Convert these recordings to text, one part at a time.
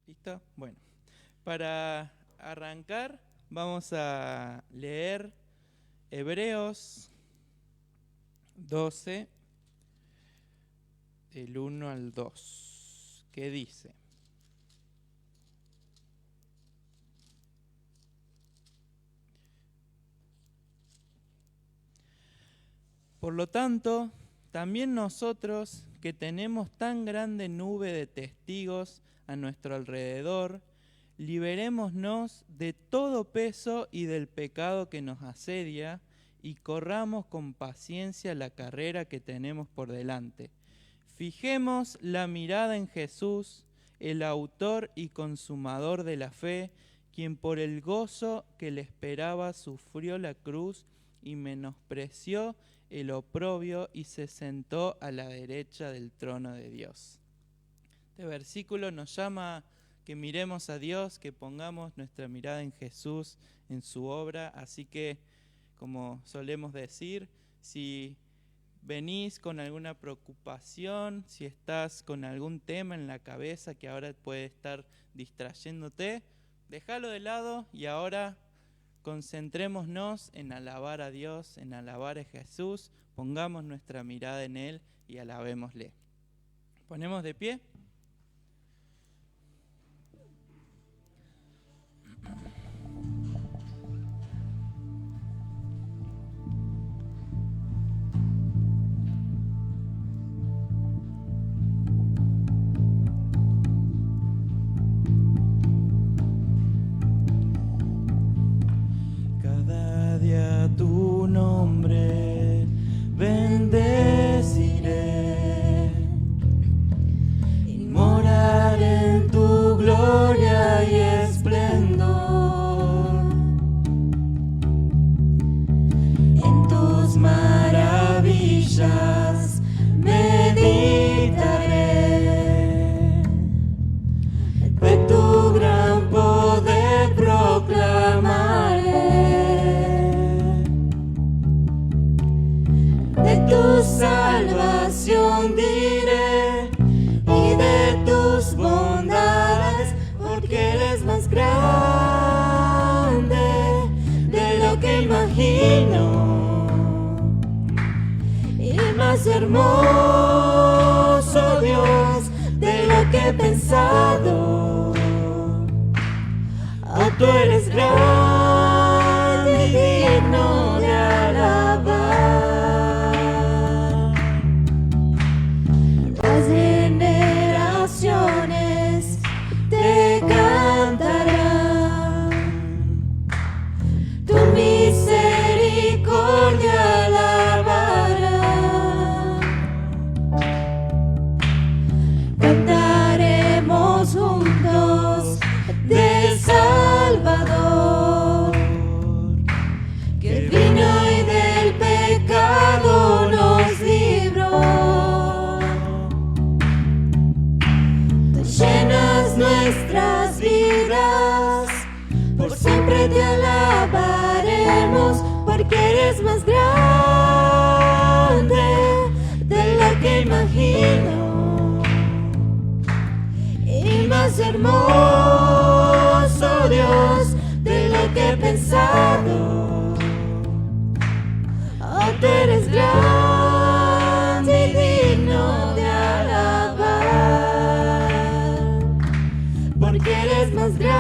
¿Listo? Bueno, para arrancar vamos a leer Hebreos 12, del 1 al 2, que dice: Por lo tanto, también nosotros, que tenemos tan grande nube de testigos a nuestro alrededor, liberémonos de todo peso y del pecado que nos asedia, y corramos con paciencia la carrera que tenemos por delante. Fijemos la mirada en Jesús, el autor y consumador de la fe, quien por el gozo que le esperaba sufrió la cruz y menospreció el oprobio y se sentó a la derecha del trono de Dios. Este versículo nos llama que miremos a Dios, que pongamos nuestra mirada en Jesús, en su obra. Así que, como solemos decir, si venís con alguna preocupación, si estás con algún tema en la cabeza que ahora puede estar distrayéndote, déjalo de lado y ahora concentrémonos en alabar a Dios, en alabar a Jesús, pongamos nuestra mirada en Él y alabémosle. ¿Ponemos de pie? Cada día tu nombre bendeciré y morar en tu gloria y esplendor. En tus maravillas meditaré, de tu gran poder proclamaré, de tu salvación diré y de tus bondades, porque eres más grande de lo que imagino y más hermoso, Dios, de lo que he pensado. Oh, tú eres grande y digno de alabar. Las generaciones te cantarán, tu misericordia alabarán. Cantaremos juntos del Salvador, que vino y del pecado nos libró. Tú llenas nuestras vidas, por siempre te alabaremos, porque eres más grande de lo que imagino y más hermoso, Dios, de lo que he pensado. Oh, tú eres grande y digno de alabar, porque eres más grande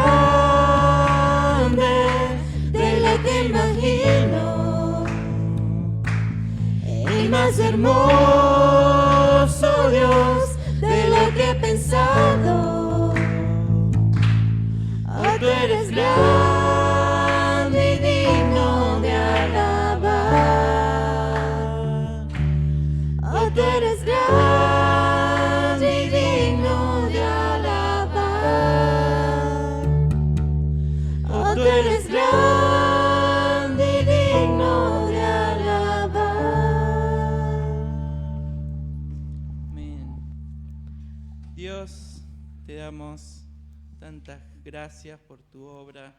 de lo que imagino y más hermoso, Dios, de lo que he pensado. Oh, tú eres grande y digno de alabar. Oh, tú eres grande y digno de alabar. Oh, tú eres grande y digno de alabar. Amén. Dios, te damos tantas gracias por tu obra.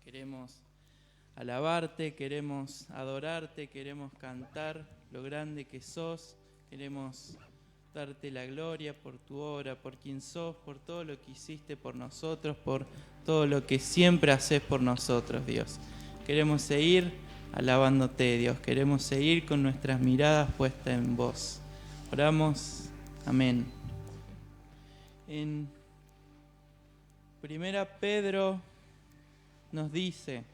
Queremos alabarte, queremos adorarte, queremos cantar lo grande que sos, queremos darte la gloria por tu obra, por quien sos, por todo lo que hiciste por nosotros, por todo lo que siempre haces por nosotros, Dios. Queremos seguir alabándote, Dios. Queremos seguir con nuestras miradas puestas en vos. Oramos. Amén. En 1 Pedro nos dice: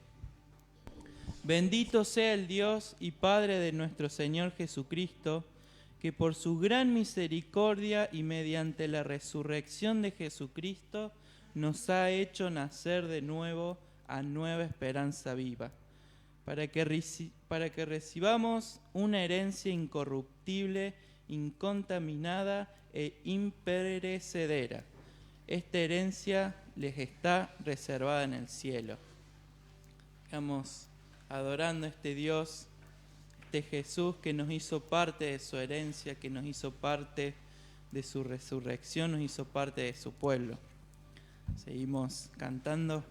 bendito sea el Dios y Padre de nuestro Señor Jesucristo, que por su gran misericordia y mediante la resurrección de Jesucristo nos ha hecho nacer de nuevo a nueva esperanza viva, para que recibamos una herencia incorruptible, incontaminada e imperecedera. Esta herencia les está reservada en el cielo. Estamos adorando a este Dios, este Jesús que nos hizo parte de su herencia, que nos hizo parte de su resurrección, nos hizo parte de su pueblo. Seguimos cantando.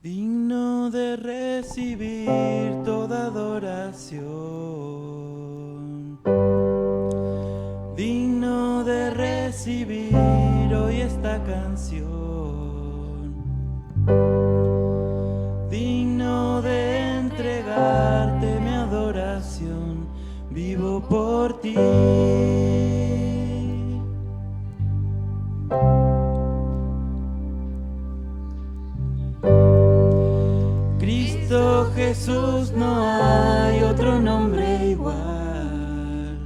Digno de recibir toda adoración, digno de recibir hoy esta canción, digno de entregarte mi adoración, vivo por ti. Cristo Jesús, no hay otro nombre igual.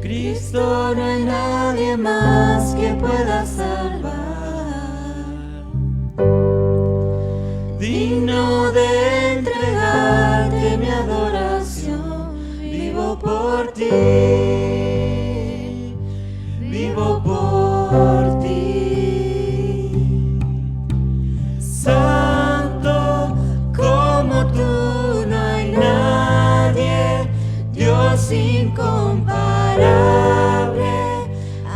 Cristo, no hay nadie más que pueda salvar. Digno de entregarte mi adoración, vivo por ti, vivo por ti. Santo como tú, no hay nadie, Dios incomparable.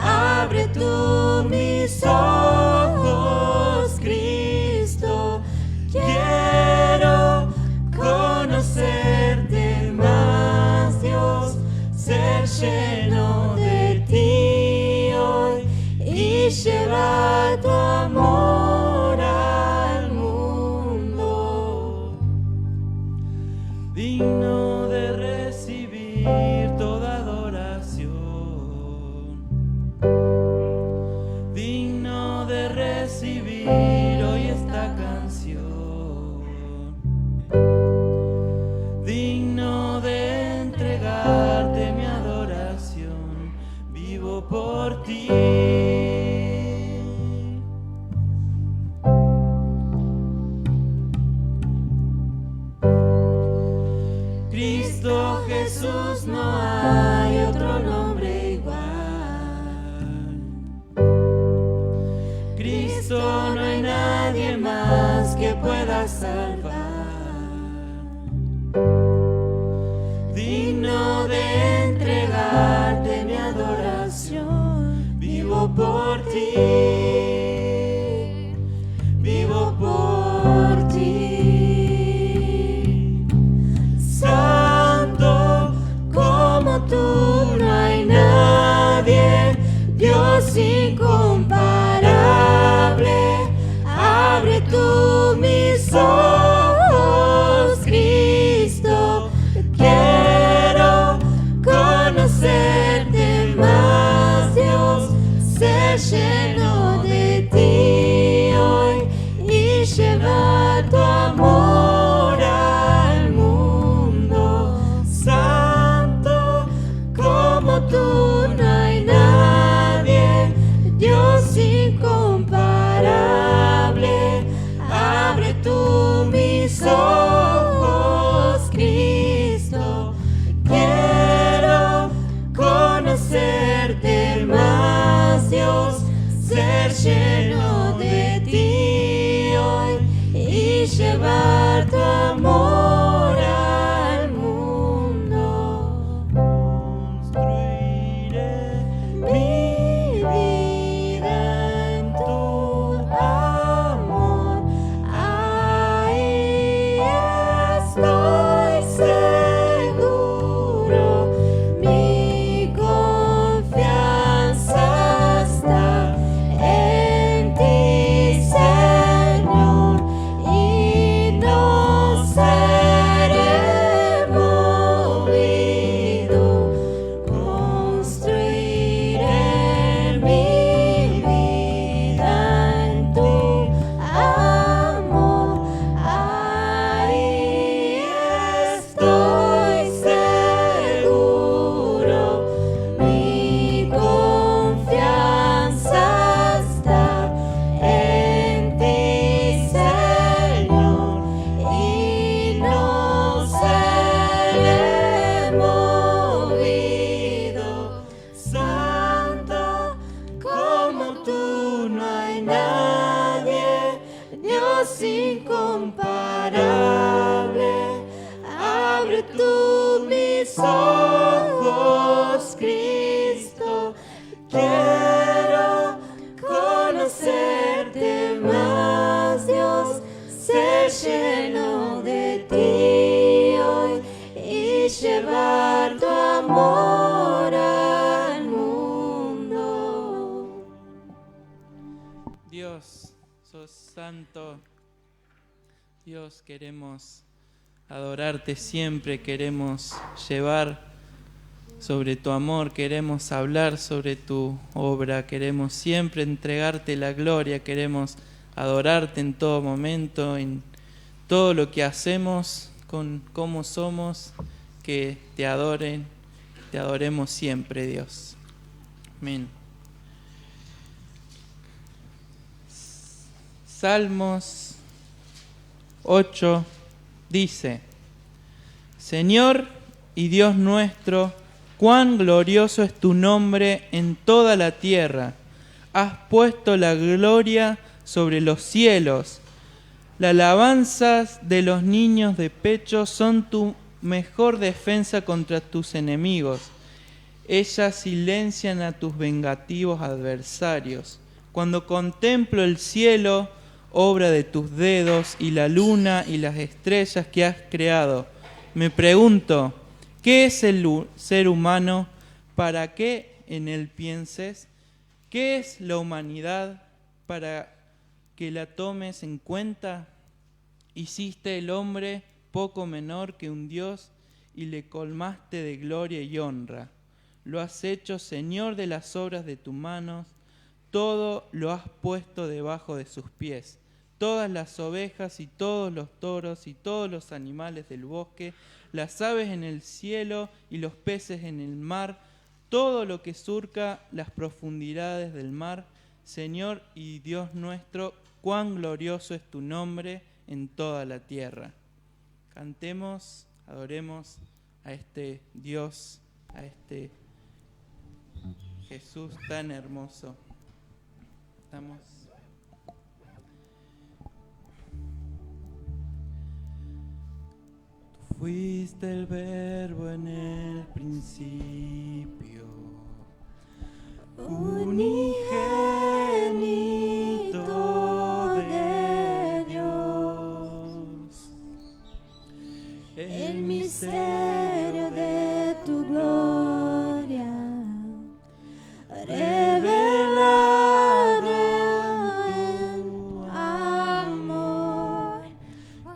Abre tú mis ojos, Cristo, quiero conocerte más, Dios, ser lleno de ti hoy y llevar tu amor al mundo. Digno de recibir toda adoración, digno de recibir hoy esta canción, digno de entregarte mi adoración, vivo por ti. Cristo Jesús, no hay otro nombre igual. Cristo, no hay nadie más que pueda salvar. Digno de entregarte mi adoración, vivo por ti, vivo por ti. Santo como tú, no hay nadie, Dios incomparable. Abre tú mis ojos, Cristo, quiero conocerte más, Dios, ser lleno lleno de ti hoy y llevar tu amor al mundo. Dios, sos santo. Dios, queremos adorarte siempre, queremos llevar sobre tu amor, queremos hablar sobre tu obra, queremos siempre entregarte la gloria, queremos adorarte en todo momento, en todo lo que hacemos, con cómo somos, que te adoremos siempre, Dios. Amén. Salmos 8 dice: Señor y Dios nuestro, cuán glorioso es tu nombre en toda la tierra. Has puesto la gloria sobre los cielos. Las alabanzas de los niños de pecho son tu mejor defensa contra tus enemigos. Ellas silencian a tus vengativos adversarios. Cuando contemplo el cielo, obra de tus dedos, y la luna y las estrellas que has creado, me pregunto, ¿qué es el ser humano para que en él pienses? ¿Qué es la humanidad para que la tomes en cuenta? Hiciste el hombre poco menor que un Dios y le colmaste de gloria y honra. Lo has hecho Señor de las obras de tus manos, todo lo has puesto debajo de sus pies. Todas las ovejas y todos los toros y todos los animales del bosque, las aves en el cielo y los peces en el mar, todo lo que surca las profundidades del mar. Señor y Dios nuestro, cuán glorioso es tu nombre en toda la tierra. Cantemos, adoremos a este Dios, a este Jesús tan hermoso. Estamos. Tú fuiste el verbo en el principio, unigénito de Dios, El misterio de tu gloria, revelado en tu amor.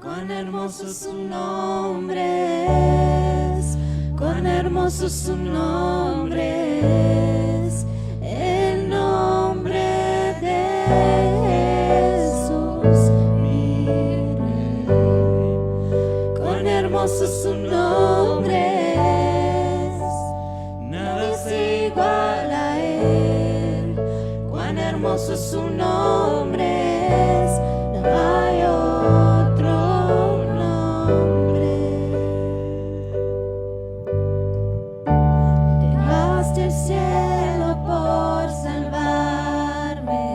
Cuán hermoso su nombre es, cuán hermoso su nombre es, el nombre de Jesús, mi Rey. Cuán hermoso su nombre es, nada se iguala a él. Cuán hermoso su nombre es, no hay otro nombre. Dejaste el cielo por salvarme,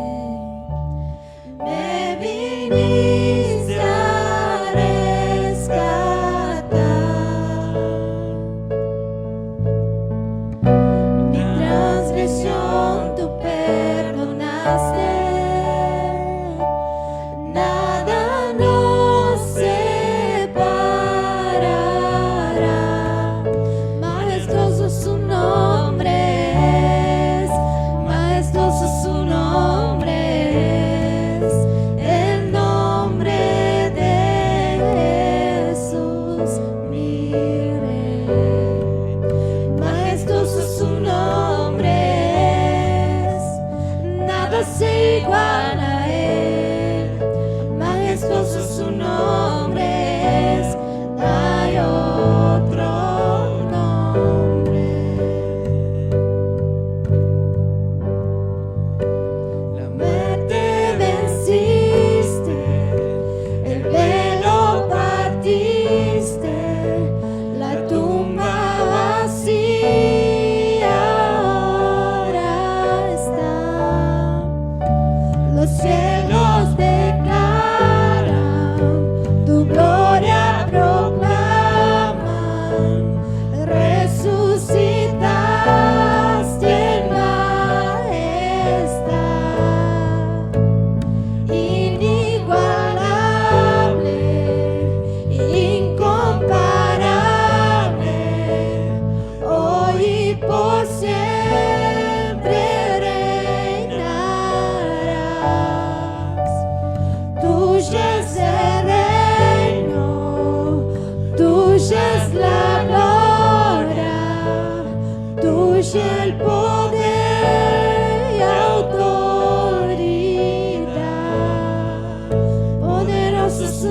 me viniste a rescatar.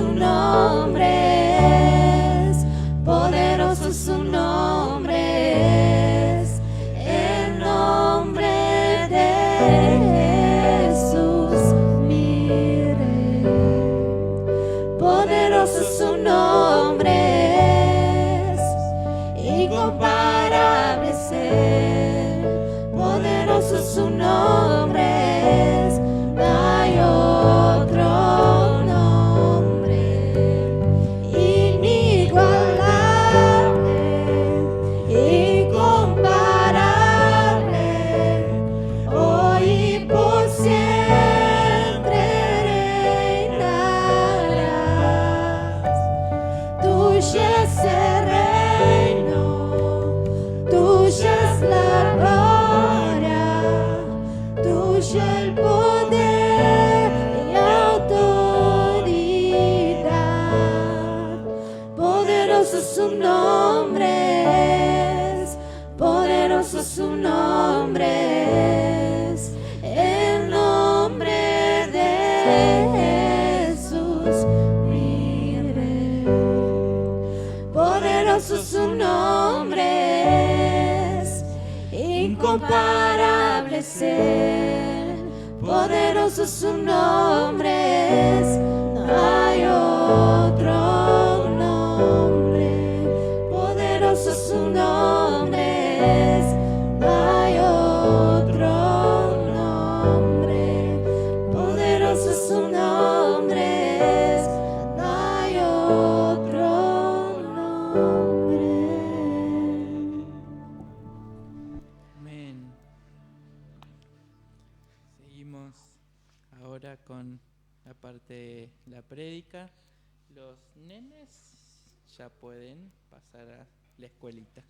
su nombre es, poderoso su nombre es, el nombre de Jesús, mi Rey. Poderoso su nombre es, incomparable es Él. Poderoso su nombre es, no hay otro nombre. Inigualable, incomparable, hoy y por siempre reinarás. Tuyo es el reino, tuya es la gloria, tuyo el poder y la autoridad. Poderoso su nombre es, poderoso su nombre es, el nombre de Jesús, mi Rey. Poderoso su nombre es, incomparable es Él. Poderoso su nombre es, no hay otro nombre. Poderoso su nombre es, no hay otro nombre. Poderoso su nombre es, no hay otro nombre. Amén. Seguimos ahora con la parte de la prédica. Los nenes ya pueden pasar a la escuelita.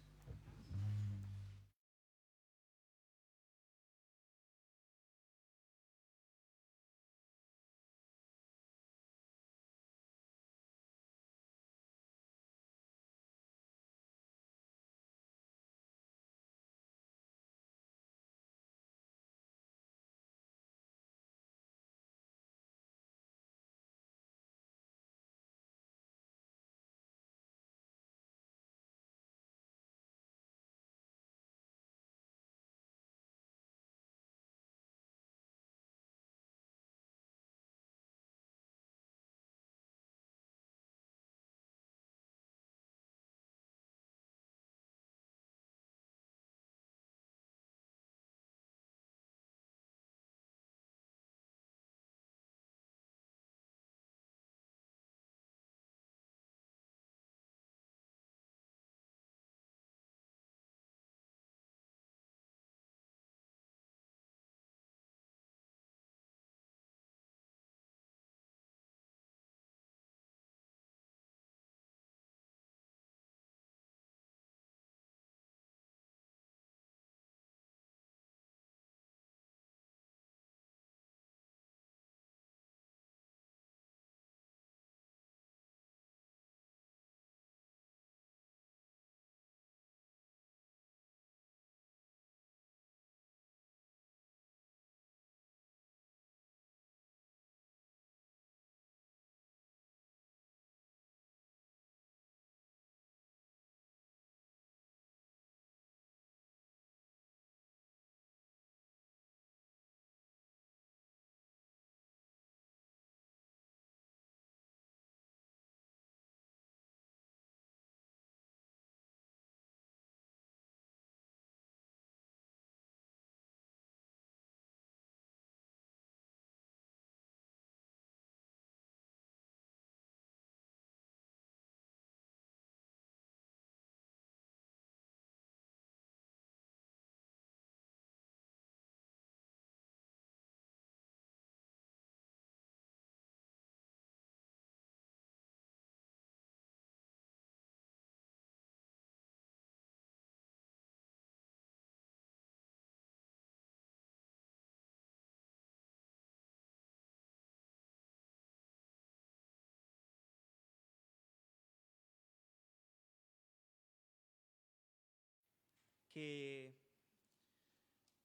Que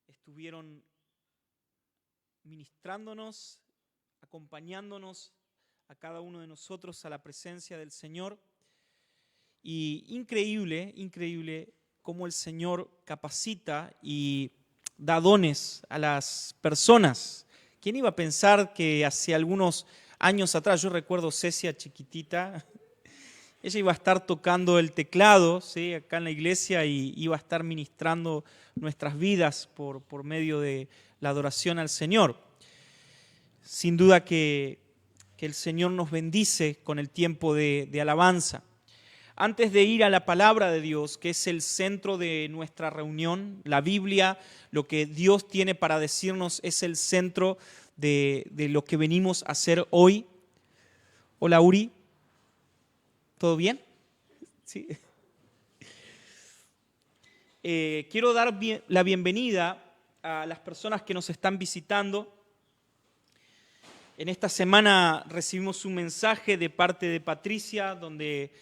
estuvieron ministrándonos, acompañándonos a cada uno de nosotros a la presencia del Señor. Y increíble cómo el Señor capacita y da dones a las personas. ¿Quién iba a pensar que hace algunos años atrás, yo recuerdo Cecia chiquitita, ella iba a estar tocando el teclado, ¿sí?, acá en la iglesia, y iba a estar ministrando nuestras vidas por medio de la adoración al Señor? Sin duda que el Señor nos bendice con el tiempo de alabanza. Antes de ir a la palabra de Dios, que es el centro de nuestra reunión, la Biblia, lo que Dios tiene para decirnos es el centro de lo que venimos a hacer hoy. Hola, Uri. ¿Todo bien? Sí. Quiero dar la bienvenida a las personas que nos están visitando. En esta semana recibimos un mensaje de parte de Patricia, donde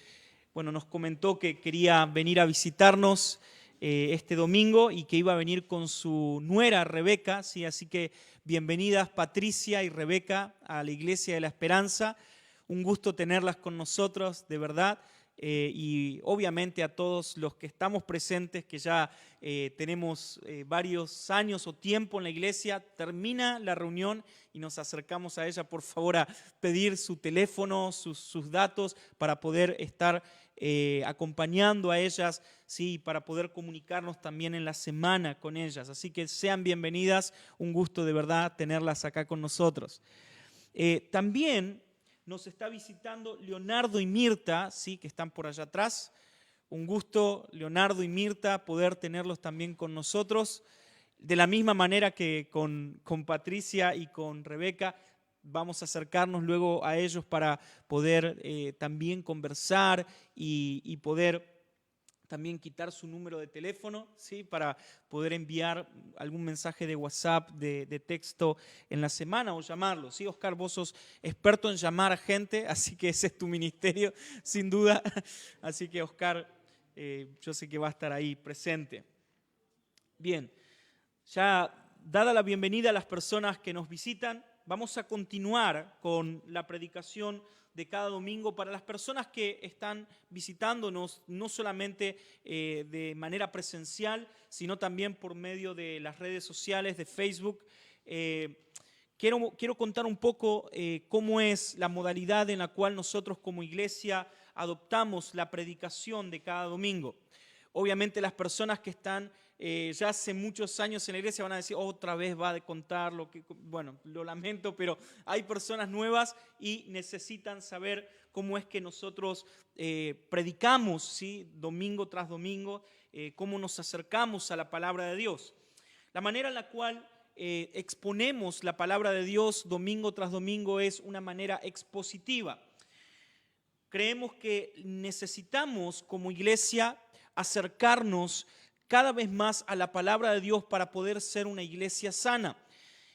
nos comentó que quería venir a visitarnos este domingo y que iba a venir con su nuera Rebeca, ¿sí? Así que bienvenidas Patricia y Rebeca a la Iglesia de la Esperanza. Un gusto tenerlas con nosotros, de verdad. Y obviamente a todos los que estamos presentes, que ya tenemos varios años o tiempo en la iglesia, termina la reunión y nos acercamos a ella, por favor, a pedir su teléfono, sus datos, para poder estar acompañando a ellas, sí, para poder comunicarnos también en la semana con ellas. Así que sean bienvenidas, un gusto de verdad tenerlas acá con nosotros. También nos está visitando Leonardo y Mirta, ¿sí?, que están por allá atrás. Un gusto, Leonardo y Mirta, poder tenerlos también con nosotros. De la misma manera que con Patricia y con Rebeca, vamos a acercarnos luego a ellos para poder también conversar y poder también quitar su número de teléfono, ¿sí?, para poder enviar algún mensaje de WhatsApp, de texto en la semana o llamarlo. ¿Sí, Oscar? Vos sos experto en llamar a gente, así que ese es tu ministerio, sin duda. Así que, Oscar, yo sé que va a estar ahí presente. Bien, ya dada la bienvenida a las personas que nos visitan, vamos a continuar con la predicación de cada domingo para las personas que están visitándonos, no solamente de manera presencial, sino también por medio de las redes sociales, de Facebook. Quiero contar un poco cómo es la modalidad en la cual nosotros como iglesia adoptamos la predicación de cada domingo. Obviamente las personas que están ya hace muchos años en la iglesia van a decir, otra vez va a contar lo que... Bueno, lo lamento, pero hay personas nuevas y necesitan saber cómo es que nosotros predicamos, ¿sí?, domingo tras domingo, cómo nos acercamos a la palabra de Dios. La manera en la cual exponemos la palabra de Dios domingo tras domingo es una manera expositiva. Creemos que necesitamos como iglesia acercarnos cada vez más a la palabra de Dios para poder ser una iglesia sana.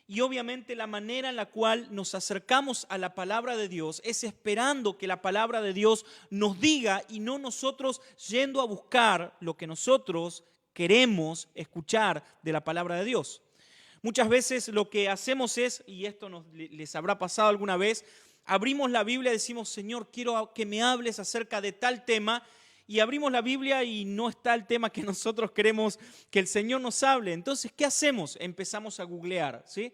Y obviamente la manera en la cual nos acercamos a la palabra de Dios es esperando que la palabra de Dios nos diga y no nosotros yendo a buscar lo que nosotros queremos escuchar de la palabra de Dios. Muchas veces lo que hacemos es, y esto les habrá pasado alguna vez, abrimos la Biblia y decimos, Señor, quiero que me hables acerca de tal tema, y abrimos la Biblia y no está el tema que nosotros queremos que el Señor nos hable. Entonces, ¿qué hacemos? Empezamos a googlear, ¿sí?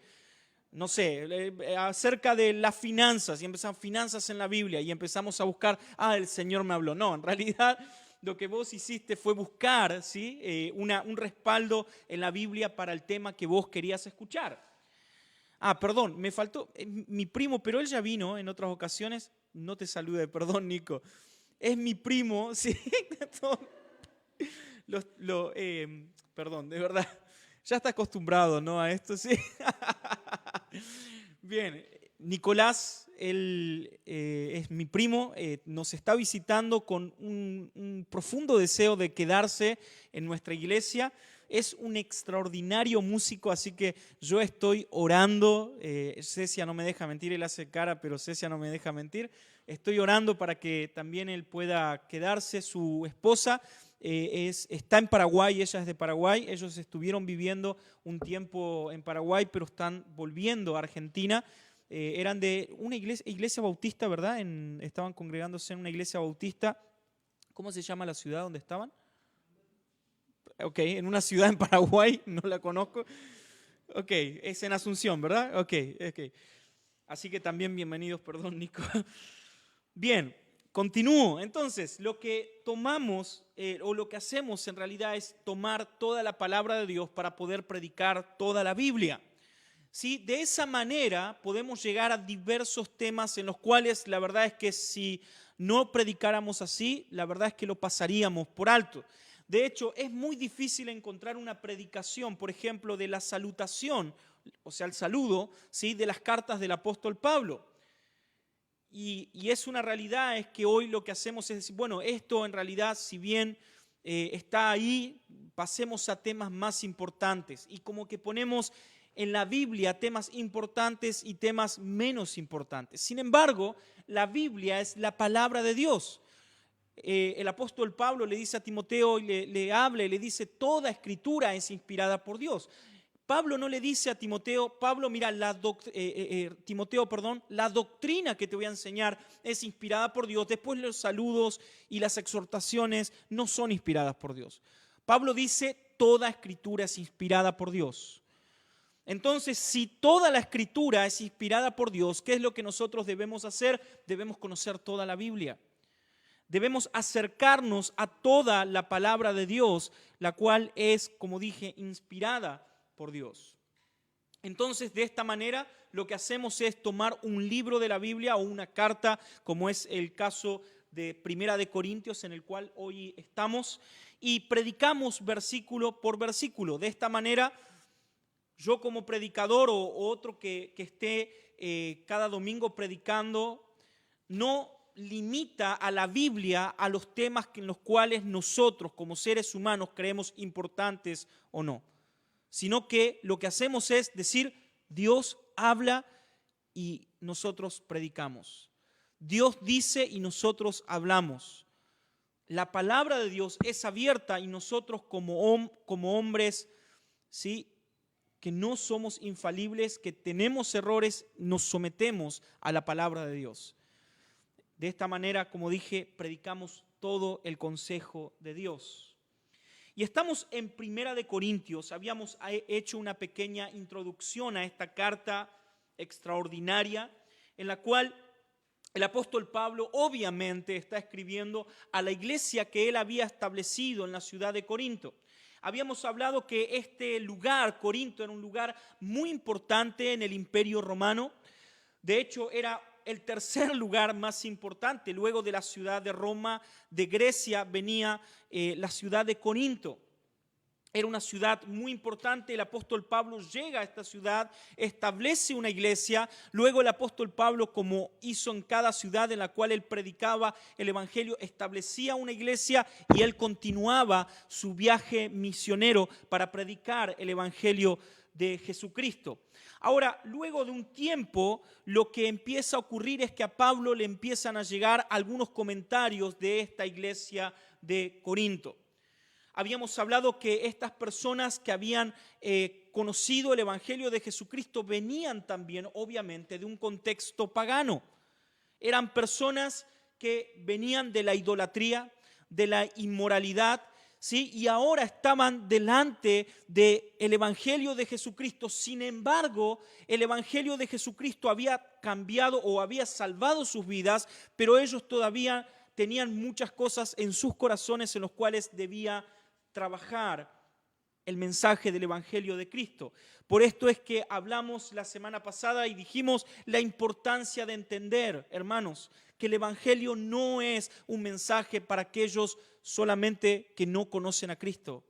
No sé, acerca de las finanzas, y empezamos finanzas en la Biblia, y empezamos a buscar, el Señor me habló. No, en realidad lo que vos hiciste fue buscar, ¿sí?, un respaldo en la Biblia para el tema que vos querías escuchar. Perdón, me faltó mi primo, pero él ya vino en otras ocasiones. No te salude, perdón, Nico. Es mi primo, sí. Perdón, de verdad. Ya está acostumbrado, ¿no?, a esto, sí. Bien, Nicolás, él es mi primo, nos está visitando con un profundo deseo de quedarse en nuestra iglesia. Es un extraordinario músico, así que yo estoy orando. Cecia no me deja mentir, él hace cara, pero Cecia no me deja mentir. Estoy orando para que también él pueda quedarse. Su esposa está en Paraguay, ella es de Paraguay. Ellos estuvieron viviendo un tiempo en Paraguay, pero están volviendo a Argentina. eran de una iglesia bautista, ¿verdad? Estaban congregándose en una iglesia bautista. ¿Cómo se llama la ciudad donde estaban? Ok, en una ciudad en Paraguay, no la conozco. Ok, es en Asunción, ¿verdad? Ok. Así que también bienvenidos, perdón, Nico. Bien, continúo. Entonces, lo que tomamos o lo que hacemos en realidad es tomar toda la palabra de Dios para poder predicar toda la Biblia. ¿Sí? De esa manera podemos llegar a diversos temas en los cuales la verdad es que si no predicáramos así, la verdad es que lo pasaríamos por alto. De hecho, es muy difícil encontrar una predicación, por ejemplo, de la salutación, o sea, el saludo, ¿sí?, de las cartas del apóstol Pablo. Y es una realidad, es que hoy lo que hacemos es decir, bueno, esto en realidad, si bien está ahí, pasemos a temas más importantes. Y como que ponemos en la Biblia temas importantes y temas menos importantes. Sin embargo, la Biblia es la palabra de Dios. El apóstol Pablo le dice a Timoteo, le habla y le dice, toda escritura es inspirada por Dios. Pablo no le dice a Timoteo, Pablo, mira, la doctrina que te voy a enseñar es inspirada por Dios. Después los saludos y las exhortaciones no son inspiradas por Dios. Pablo dice, toda escritura es inspirada por Dios. Entonces, si toda la escritura es inspirada por Dios, ¿qué es lo que nosotros debemos hacer? Debemos conocer toda la Biblia. Debemos acercarnos a toda la palabra de Dios, la cual es, como dije, inspirada por Dios. Entonces, de esta manera, lo que hacemos es tomar un libro de la Biblia o una carta, como es el caso de Primera de Corintios, en el cual hoy estamos, y predicamos versículo por versículo. De esta manera, yo como predicador o otro que esté cada domingo predicando, no limita a la Biblia a los temas en los cuales nosotros como seres humanos creemos importantes o no, sino que lo que hacemos es decir, Dios habla y nosotros predicamos. Dios dice y nosotros hablamos. La palabra de Dios es abierta y nosotros como hombres, ¿sí?, que no somos infalibles, que tenemos errores, nos sometemos a la palabra de Dios. De esta manera, como dije, predicamos todo el consejo de Dios. Y estamos en Primera de Corintios. Habíamos hecho una pequeña introducción a esta carta extraordinaria en la cual el apóstol Pablo obviamente está escribiendo a la iglesia que él había establecido en la ciudad de Corinto. Habíamos hablado que este lugar, Corinto, era un lugar muy importante en el Imperio Romano. De hecho, era el tercer lugar más importante. Luego de la ciudad de Roma, de Grecia, venía la ciudad de Corinto. Era una ciudad muy importante. El apóstol Pablo llega a esta ciudad, establece una iglesia. Luego el apóstol Pablo, como hizo en cada ciudad en la cual él predicaba el evangelio, establecía una iglesia y él continuaba su viaje misionero para predicar el evangelio de Jesucristo. Ahora, luego de un tiempo, lo que empieza a ocurrir es que a Pablo le empiezan a llegar algunos comentarios de esta iglesia de Corinto. Habíamos hablado que estas personas que habían conocido el evangelio de Jesucristo venían también, obviamente, de un contexto pagano. Eran personas que venían de la idolatría, de la inmoralidad, ¿sí? Y ahora estaban delante del evangelio de Jesucristo. Sin embargo, el evangelio de Jesucristo había cambiado o había salvado sus vidas, pero ellos todavía tenían muchas cosas en sus corazones en los cuales debía trabajar el mensaje del evangelio de Cristo. Por esto es que hablamos la semana pasada y dijimos la importancia de entender, hermanos, que el evangelio no es un mensaje para aquellos solamente que no conocen a Cristo.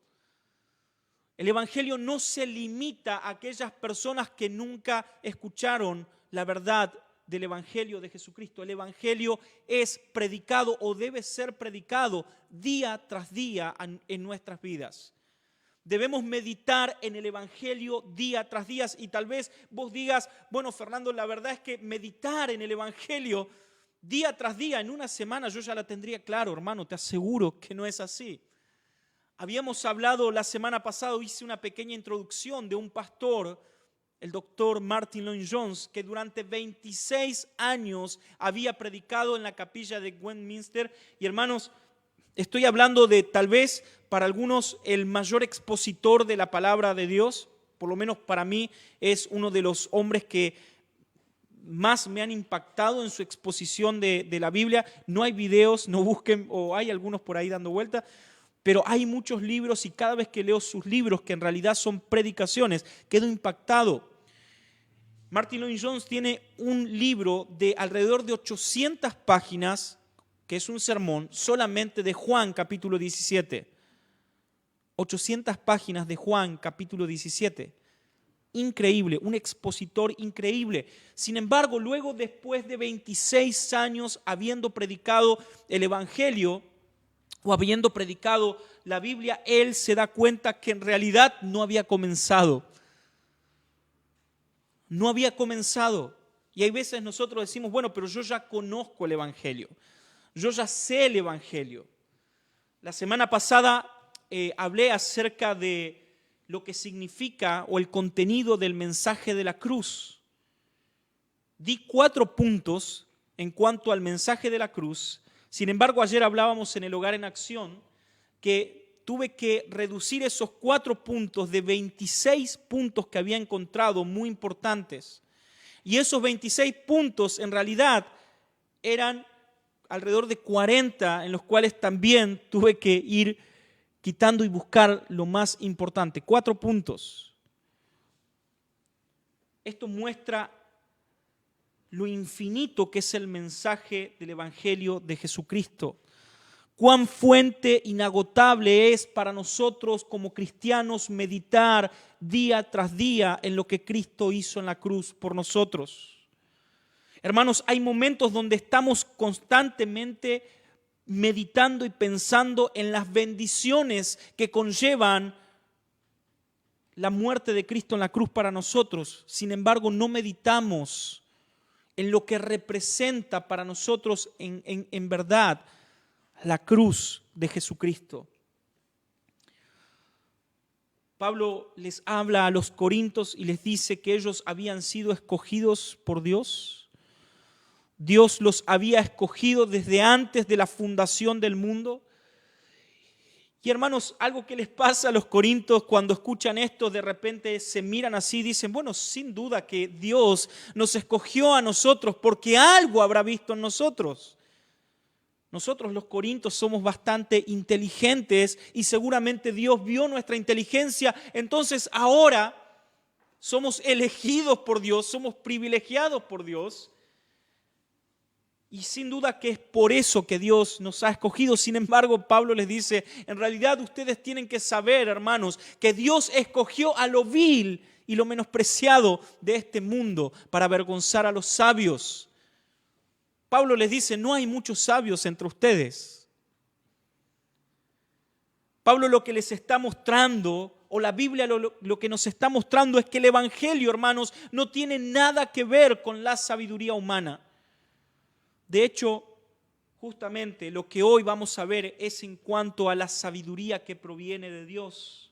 El evangelio no se limita a aquellas personas que nunca escucharon la verdad del evangelio de Jesucristo. El evangelio es predicado o debe ser predicado día tras día en nuestras vidas. Debemos meditar en el evangelio día tras día. Y tal vez vos digas, bueno, Fernando, la verdad es que meditar en el evangelio día tras día, en una semana yo ya la tendría claro, hermano, te aseguro que no es así. Habíamos hablado la semana pasada, hice una pequeña introducción de un pastor el doctor Martin Lloyd-Jones, que durante 26 años había predicado en la capilla de Westminster. Y hermanos, estoy hablando de tal vez para algunos el mayor expositor de la palabra de Dios. Por lo menos para mí es uno de los hombres que más me han impactado en su exposición de la Biblia. No hay videos, no busquen, o hay algunos por ahí dando vuelta, pero hay muchos libros y cada vez que leo sus libros, que en realidad son predicaciones, quedo impactado. Martin Lloyd-Jones tiene un libro de alrededor de 800 páginas, que es un sermón solamente de Juan capítulo 17. 800 páginas de Juan capítulo 17. Increíble, un expositor increíble. Sin embargo, luego, después de 26 años habiendo predicado el Evangelio o habiendo predicado la Biblia, él se da cuenta que en realidad no había comenzado. No había comenzado. Y hay veces nosotros decimos, bueno, pero yo ya conozco el Evangelio. Yo ya sé el Evangelio. La semana pasada hablé acerca de lo que significa o el contenido del mensaje de la cruz. Di 4 puntos en cuanto al mensaje de la cruz. Sin embargo, ayer hablábamos en el Hogar en Acción que tuve que reducir esos 4 puntos de 26 puntos que había encontrado muy importantes. Y esos 26 puntos en realidad eran alrededor de 40 en los cuales también tuve que ir quitando y buscar lo más importante. 4 puntos. Esto muestra lo infinito que es el mensaje del Evangelio de Jesucristo. Cuán fuente inagotable es para nosotros como cristianos meditar día tras día en lo que Cristo hizo en la cruz por nosotros. Hermanos, hay momentos donde estamos constantemente meditando y pensando en las bendiciones que conllevan la muerte de Cristo en la cruz para nosotros. Sin embargo, no meditamos en lo que representa para nosotros en verdad la cruz de Jesucristo. Pablo les habla a los corintios y les dice que ellos habían sido escogidos por Dios. Dios los había escogido desde antes de la fundación del mundo. Y hermanos, algo que les pasa a los corintios cuando escuchan esto, de repente se miran así y dicen, bueno, sin duda que Dios nos escogió a nosotros porque algo habrá visto en nosotros. Nosotros los corintios somos bastante inteligentes y seguramente Dios vio nuestra inteligencia, entonces ahora somos elegidos por Dios, somos privilegiados por Dios. Y sin duda que es por eso que Dios nos ha escogido. Sin embargo, Pablo les dice, en realidad ustedes tienen que saber, hermanos, que Dios escogió a lo vil y lo menospreciado de este mundo para avergonzar a los sabios. Pablo les dice, no hay muchos sabios entre ustedes. Pablo lo que les está mostrando, o la Biblia lo que nos está mostrando es que el Evangelio, hermanos, no tiene nada que ver con la sabiduría humana. De hecho, justamente lo que hoy vamos a ver es en cuanto a la sabiduría que proviene de Dios.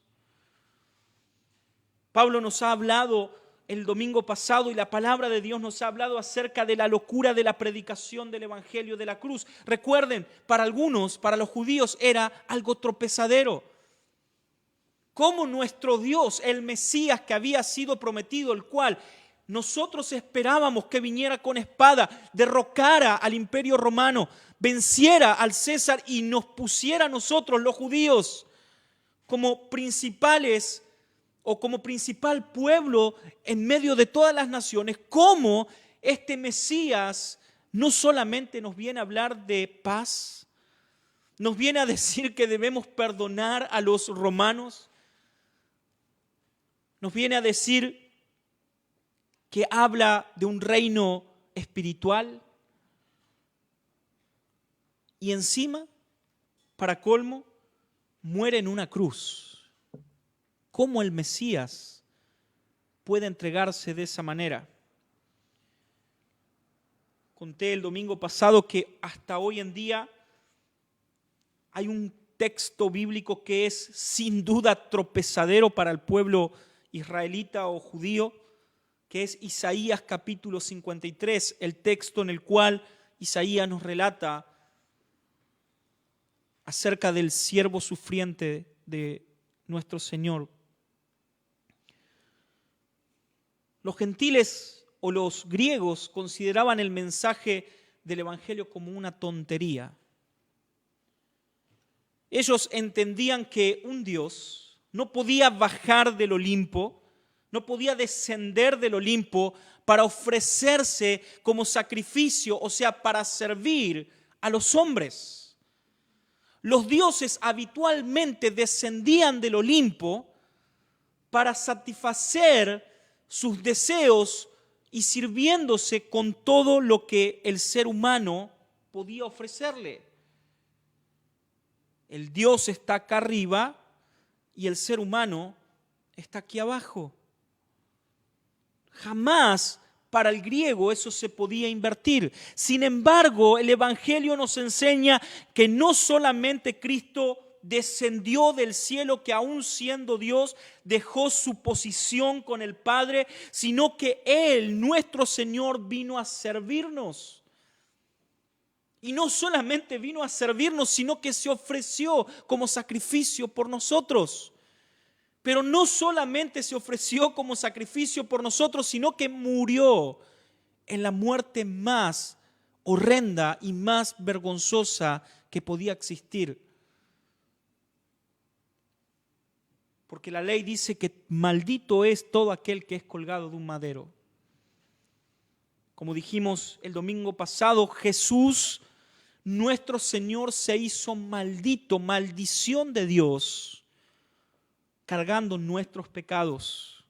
Pablo nos ha hablado el domingo pasado y la palabra de Dios nos ha hablado acerca de la locura de la predicación del Evangelio de la cruz. Recuerden, para algunos, para los judíos, era algo tropezadero. Como nuestro Dios, el Mesías que había sido prometido, el cual nosotros esperábamos que viniera con espada, derrocara al imperio romano, venciera al César y nos pusiera a nosotros, los judíos, como principales o como principal pueblo en medio de todas las naciones. ¿Cómo este Mesías no solamente nos viene a hablar de paz, nos viene a decir que debemos perdonar a los romanos, nos viene a decir que habla de un reino espiritual y encima, para colmo, muere en una cruz? ¿Cómo el Mesías puede entregarse de esa manera? Conté el domingo pasado que hasta hoy en día hay un texto bíblico que es sin duda tropezadero para el pueblo israelita o judío. que es Isaías capítulo 53, el texto en el cual Isaías nos relata acerca del siervo sufriente de nuestro Señor. Los gentiles o los griegos consideraban el mensaje del Evangelio como una tontería. Ellos entendían que un Dios no podía bajar del Olimpo, no podía descender del Olimpo para ofrecerse como sacrificio, o sea, para servir a los hombres. Los dioses habitualmente descendían del Olimpo para satisfacer sus deseos y sirviéndose con todo lo que el ser humano podía ofrecerle. El Dios está acá arriba y el ser humano está aquí abajo. Jamás para el griego eso se podía invertir. Sin embargo, el Evangelio nos enseña que no solamente Cristo descendió del cielo, que aún siendo Dios dejó su posición con el Padre, sino que Él, nuestro Señor, vino a servirnos. Y no solamente vino a servirnos, sino que se ofreció como sacrificio por nosotros. Pero no solamente se ofreció como sacrificio por nosotros, sino que murió en la muerte más horrenda y más vergonzosa que podía existir. Porque la ley dice que maldito es todo aquel que es colgado de un madero. Como dijimos el domingo pasado, Jesús, nuestro Señor, se hizo maldito, maldición de Dios, cargando nuestros pecados.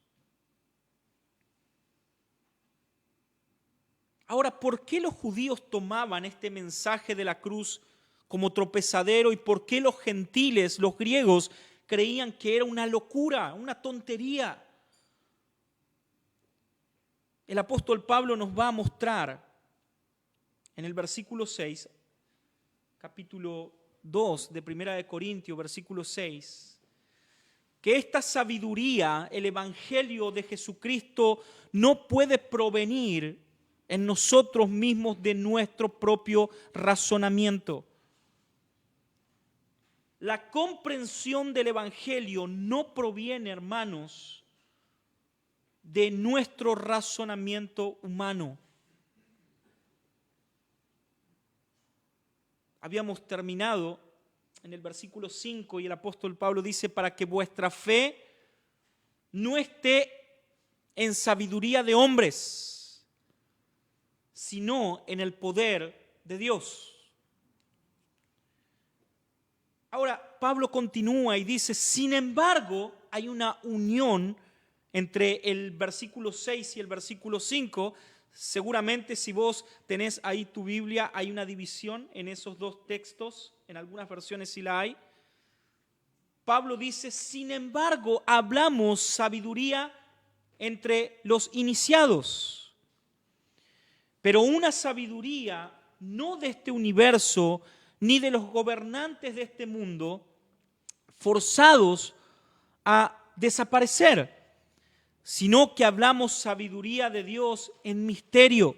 Ahora, ¿por qué los judíos tomaban este mensaje de la cruz como tropezadero y por qué los gentiles, los griegos, creían que era una locura, una tontería? El apóstol Pablo nos va a mostrar en el versículo 6, capítulo 2 de 1 Corintios, versículo 6, que esta sabiduría, el Evangelio de Jesucristo, no puede provenir en nosotros mismos de nuestro propio razonamiento. La comprensión del Evangelio no proviene, hermanos, de nuestro razonamiento humano. Habíamos terminado en el versículo 5 y el apóstol Pablo dice: para que vuestra fe no esté en sabiduría de hombres, sino en el poder de Dios. Ahora, Pablo continúa y dice: sin embargo, hay una unión entre el versículo 6 y el versículo 5. Seguramente si vos tenés ahí tu Biblia, hay una división en esos dos textos, en algunas versiones sí la hay. Pablo dice: sin embargo, hablamos sabiduría entre los iniciados, pero una sabiduría no de este universo, ni de los gobernantes de este mundo, forzados a desaparecer, sino que hablamos sabiduría de Dios en misterio,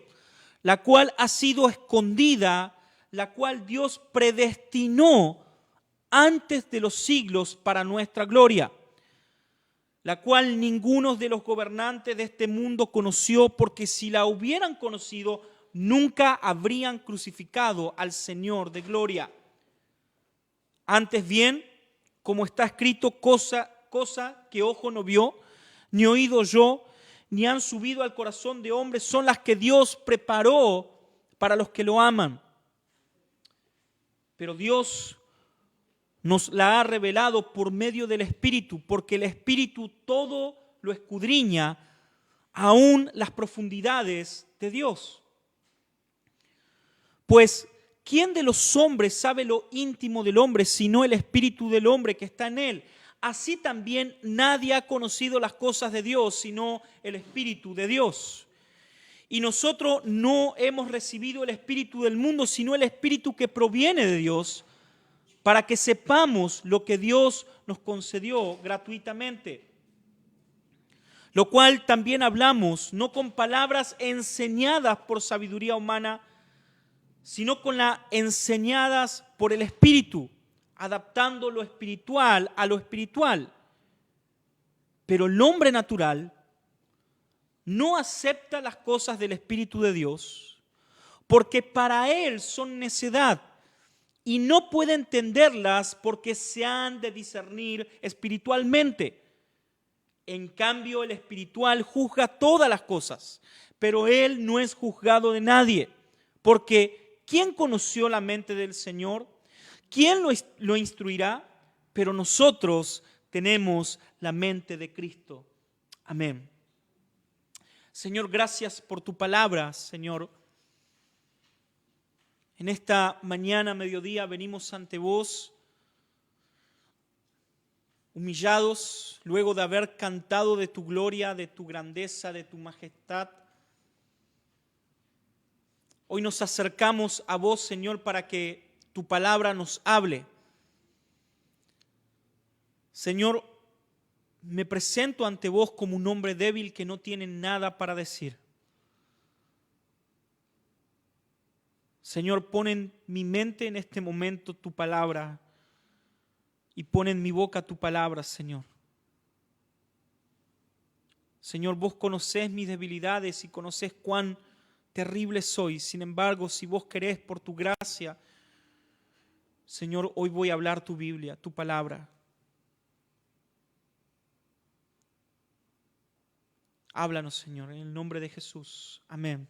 la cual ha sido escondida, la cual Dios predestinó antes de los siglos para nuestra gloria, la cual ninguno de los gobernantes de este mundo conoció, porque si la hubieran conocido, nunca habrían crucificado al Señor de gloria. Antes bien, como está escrito, cosa que ojo no vio, ni oído oyó, ni han subido al corazón de hombre, son las que Dios preparó para los que lo aman. Pero Dios nos la ha revelado por medio del Espíritu, porque el Espíritu todo lo escudriña, aún las profundidades de Dios. Pues, ¿quién de los hombres sabe lo íntimo del hombre, sino el espíritu del hombre que está en él? Así también nadie ha conocido las cosas de Dios, sino el Espíritu de Dios. Y nosotros no hemos recibido el espíritu del mundo, sino el Espíritu que proviene de Dios, para que sepamos lo que Dios nos concedió gratuitamente. lo cual también hablamos, no con palabras enseñadas por sabiduría humana, sino con las enseñadas por el Espíritu, adaptando lo espiritual a lo espiritual. Pero el hombre natural no acepta las cosas del Espíritu de Dios, porque para él son necedad y no puede entenderlas porque se han de discernir espiritualmente. En cambio, el espiritual juzga todas las cosas, pero él no es juzgado de nadie, porque ¿quién conoció la mente del Señor? ¿Quién lo instruirá? Pero nosotros tenemos la mente de Cristo. Amén. Señor, gracias por tu palabra, Señor. En esta mañana, mediodía, venimos ante vos humillados, luego de haber cantado de tu gloria, de tu grandeza, de tu majestad. Hoy nos acercamos a vos, Señor, para que tu palabra nos hable. Señor, me presento ante vos como un hombre débil que no tiene nada para decir. Señor, pon en mi mente en este momento tu palabra y pon en mi boca tu palabra, Señor. Señor, vos conocés mis debilidades y conocés cuán terrible soy. Sin embargo, si vos querés por tu gracia, Señor, hoy voy a hablar tu Biblia, tu palabra. Háblanos, Señor, en el nombre de Jesús. Amén.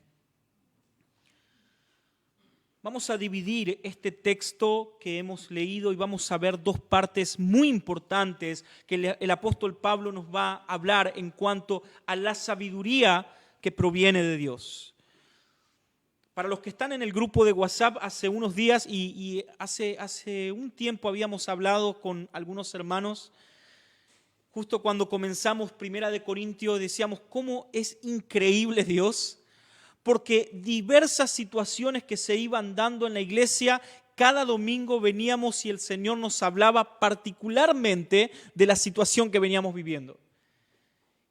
Vamos a dividir este texto que hemos leído y vamos a ver dos partes muy importantes que el apóstol Pablo nos va a hablar en cuanto a la sabiduría que proviene de Dios. Para los que están en el grupo de WhatsApp, hace unos días y hace un tiempo habíamos hablado con algunos hermanos, justo cuando comenzamos Primera de Corintios, decíamos cómo es increíble Dios, porque diversas situaciones que se iban dando en la iglesia, cada domingo veníamos y el Señor nos hablaba particularmente de la situación que veníamos viviendo.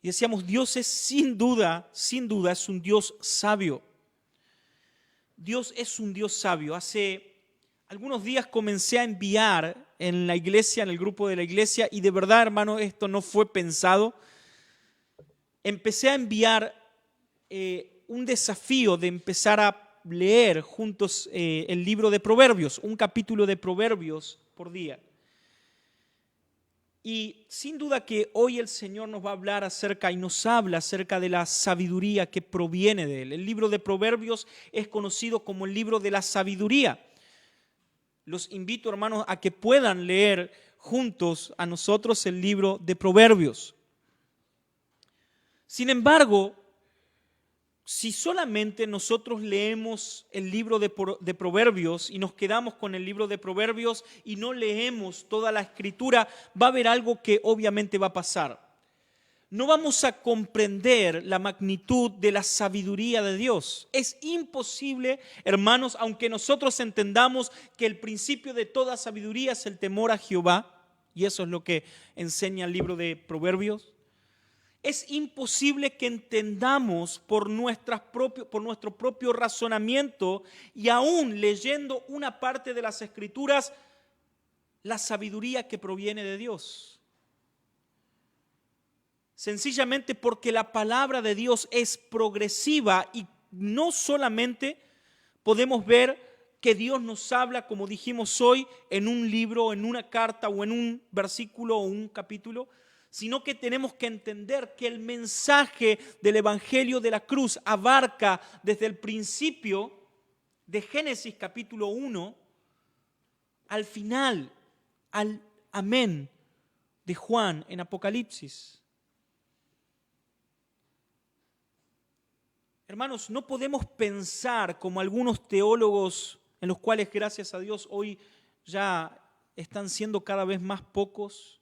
Y decíamos, Dios es sin duda, es un Dios sabio. Dios es un Dios sabio. Hace algunos días comencé a enviar en la iglesia, en el grupo de la iglesia, y de verdad, hermano, esto no fue pensado. Empecé a enviar un desafío de empezar a leer juntos el libro de Proverbios, un capítulo de Proverbios por día. Y sin duda que hoy el Señor nos va a hablar acerca y nos habla acerca de la sabiduría que proviene de Él. El libro de Proverbios es conocido como el libro de la sabiduría. Los invito, hermanos, a que puedan leer juntos a nosotros el libro de Proverbios. Sin embargo, si solamente nosotros leemos el libro de Proverbios y nos quedamos con el libro de Proverbios y no leemos toda la Escritura, va a haber algo que obviamente va a pasar. No vamos a comprender la magnitud de la sabiduría de Dios. Es imposible, hermanos, aunque nosotros entendamos que el principio de toda sabiduría es el temor a Jehová, y eso es lo que enseña el libro de Proverbios. Es imposible que entendamos por nuestro propio razonamiento y aún leyendo una parte de las Escrituras la sabiduría que proviene de Dios. Sencillamente porque la palabra de Dios es progresiva y no solamente podemos ver que Dios nos habla, como dijimos hoy, en un libro, en una carta o en un versículo o un capítulo, sino que tenemos que entender que el mensaje del Evangelio de la cruz abarca desde el principio de Génesis capítulo 1 al final, al amén de Juan en Apocalipsis. Hermanos, no podemos pensar como algunos teólogos, en los cuales gracias a Dios hoy ya están siendo cada vez más pocos,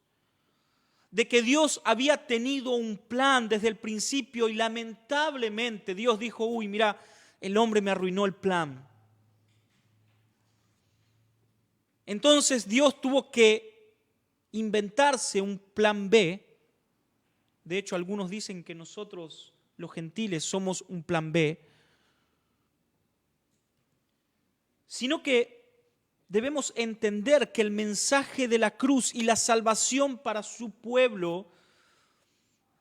de que Dios había tenido un plan desde el principio y lamentablemente Dios dijo, mira, el hombre me arruinó el plan. Entonces Dios tuvo que inventarse un plan B De hecho, algunos dicen que nosotros, los gentiles, somos un plan B, sino que debemos entender que el mensaje de la cruz y la salvación para su pueblo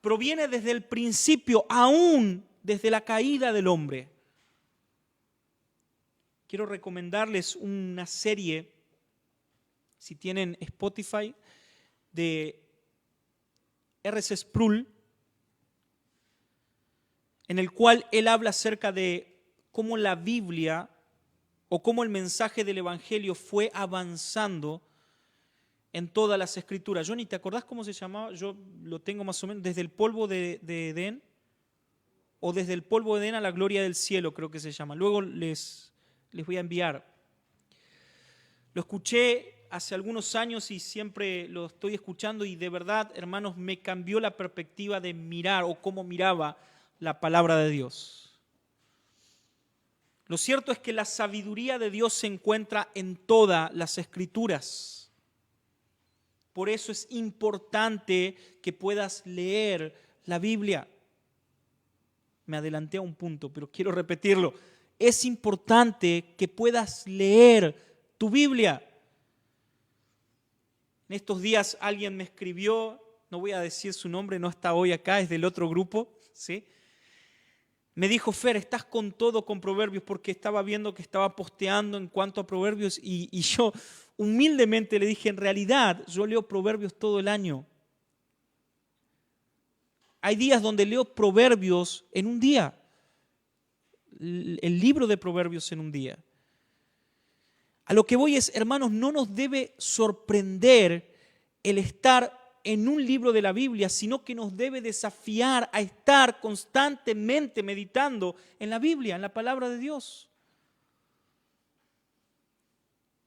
proviene desde el principio, aún desde la caída del hombre. Quiero recomendarles una serie, si tienen Spotify, de R.C. Sproul, en el cual él habla acerca de cómo la Biblia o cómo el mensaje del Evangelio fue avanzando en todas las Escrituras. Johnny, ¿te acordás cómo se llamaba? Yo lo tengo más o menos, desde el polvo de Edén, o desde el polvo de Edén a la gloria del cielo, creo que se llama. Luego les voy a enviar. Lo escuché hace algunos años y siempre lo estoy escuchando y de verdad, hermanos, me cambió la perspectiva de mirar o cómo miraba la palabra de Dios. Lo cierto es que la sabiduría de Dios se encuentra en todas las Escrituras. Por eso es importante que puedas leer la Biblia. Me adelanté a un punto, pero quiero repetirlo. Es importante que puedas leer tu Biblia. En estos días alguien me escribió, no voy a decir su nombre, no está hoy acá, es del otro grupo, ¿sí? Me dijo, Fer, estás con todo con Proverbios, porque estaba viendo que estaba posteando en cuanto a Proverbios y yo humildemente le dije, en realidad yo leo Proverbios todo el año. Hay días donde leo Proverbios en un día, el libro de Proverbios en un día. A lo que voy es, hermanos, no nos debe sorprender el estar en un libro de la Biblia, sino que nos debe desafiar a estar constantemente meditando en la Biblia, en la palabra de Dios.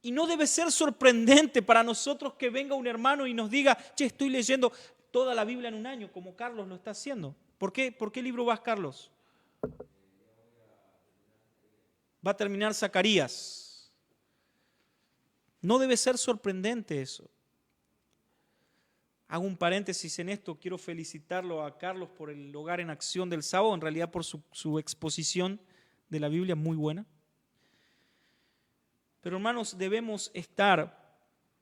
Y no debe ser sorprendente para nosotros que venga un hermano y nos diga, che, estoy leyendo toda la Biblia en un año, como Carlos lo está haciendo. ¿Por qué libro vas, Carlos? Va a terminar Zacarías. No debe ser sorprendente eso. Hago un paréntesis en esto, quiero felicitarlo a Carlos por el Hogar en Acción del sábado, en realidad por su exposición de la Biblia muy buena. Pero hermanos, debemos estar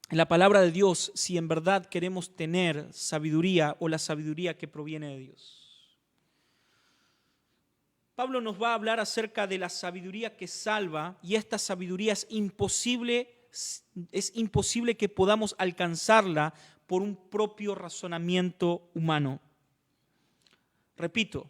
en la palabra de Dios si en verdad queremos tener sabiduría o la sabiduría que proviene de Dios. Pablo nos va a hablar acerca de la sabiduría que salva y esta sabiduría es imposible que podamos alcanzarla por un propio razonamiento humano. Repito,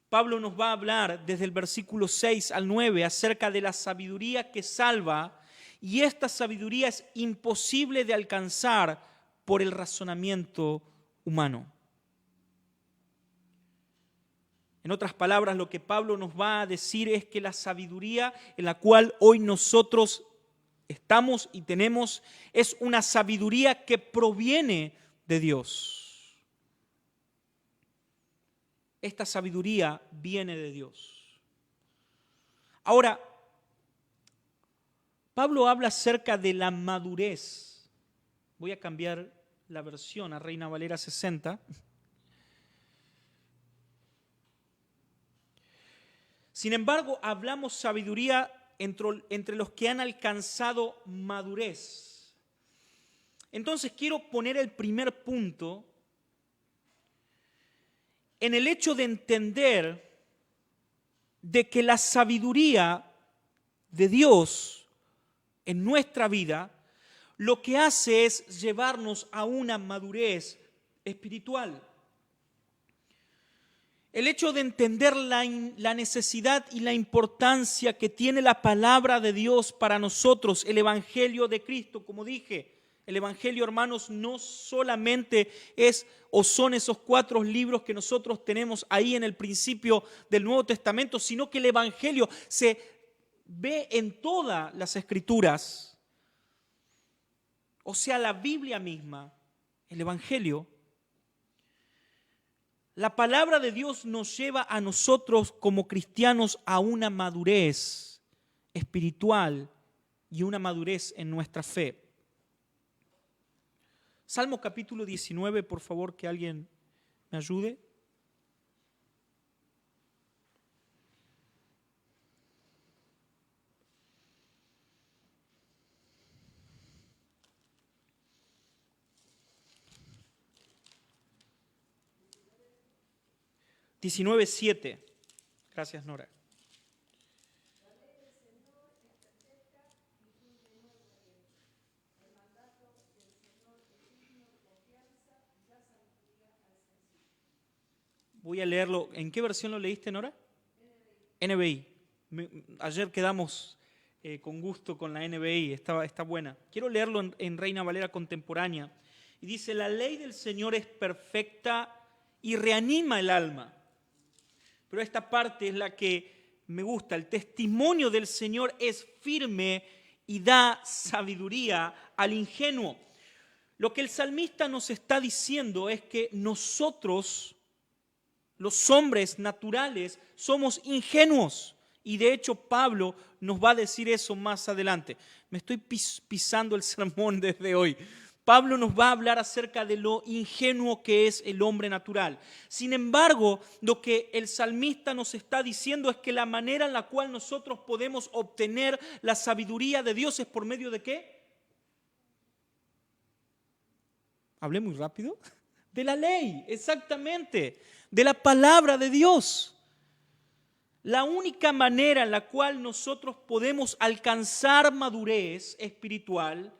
Pablo nos va a hablar desde el versículo 6 al 9 acerca de la sabiduría que salva y esta sabiduría es imposible de alcanzar por el razonamiento humano. En otras palabras, lo que Pablo nos va a decir es que la sabiduría en la cual hoy nosotros estamos y tenemos es una sabiduría que proviene de Dios. Esta sabiduría viene de Dios. Ahora, Pablo habla acerca de la madurez. Voy a cambiar la versión a Reina Valera 60. Sin embargo, hablamos sabiduría entre los que han alcanzado madurez. Entonces quiero poner el primer punto en el hecho de entender de que la sabiduría de Dios en nuestra vida lo que hace es llevarnos a una madurez espiritual. El hecho de entender la necesidad y la importancia que tiene la palabra de Dios para nosotros, el Evangelio de Cristo, como dije, el Evangelio, hermanos, no solamente es o son esos 4 libros que nosotros tenemos ahí en el principio del Nuevo Testamento, sino que el Evangelio se ve en todas las Escrituras. O sea, la Biblia misma, el Evangelio. La palabra de Dios nos lleva a nosotros como cristianos a una madurez espiritual y una madurez en nuestra fe. Salmo capítulo 19, por favor, que alguien me ayude. (19:7). Gracias, Nora. Voy a leerlo. ¿En qué versión lo leíste, Nora? NBI. Ayer quedamos con gusto con la NBI, está buena. Quiero leerlo en Reina Valera contemporánea. Y dice, la ley del Señor es perfecta y reanima el alma. Pero esta parte es la que me gusta. El testimonio del Señor es firme y da sabiduría al ingenuo. Lo que el salmista nos está diciendo es que nosotros, los hombres naturales, somos ingenuos. Y de hecho Pablo nos va a decir eso más adelante. Me estoy pisando el sermón desde hoy. Pablo nos va a hablar acerca de lo ingenuo que es el hombre natural. Sin embargo, lo que el salmista nos está diciendo es que la manera en la cual nosotros podemos obtener la sabiduría de Dios es por medio de ¿qué? ¿Hablé muy rápido? De la ley, exactamente, de la palabra de Dios. La única manera en la cual nosotros podemos alcanzar madurez espiritual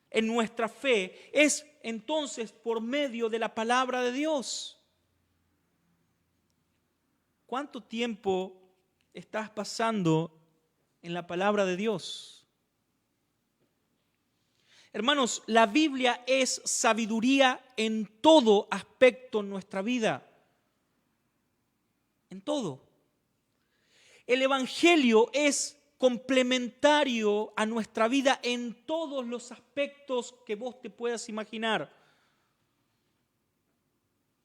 en nuestra fe es entonces por medio de la palabra de Dios. ¿Cuánto tiempo estás pasando en la palabra de Dios? Hermanos, la Biblia es sabiduría en todo aspecto en nuestra vida. En todo. El Evangelio es complementario a nuestra vida en todos los aspectos que vos te puedas imaginar.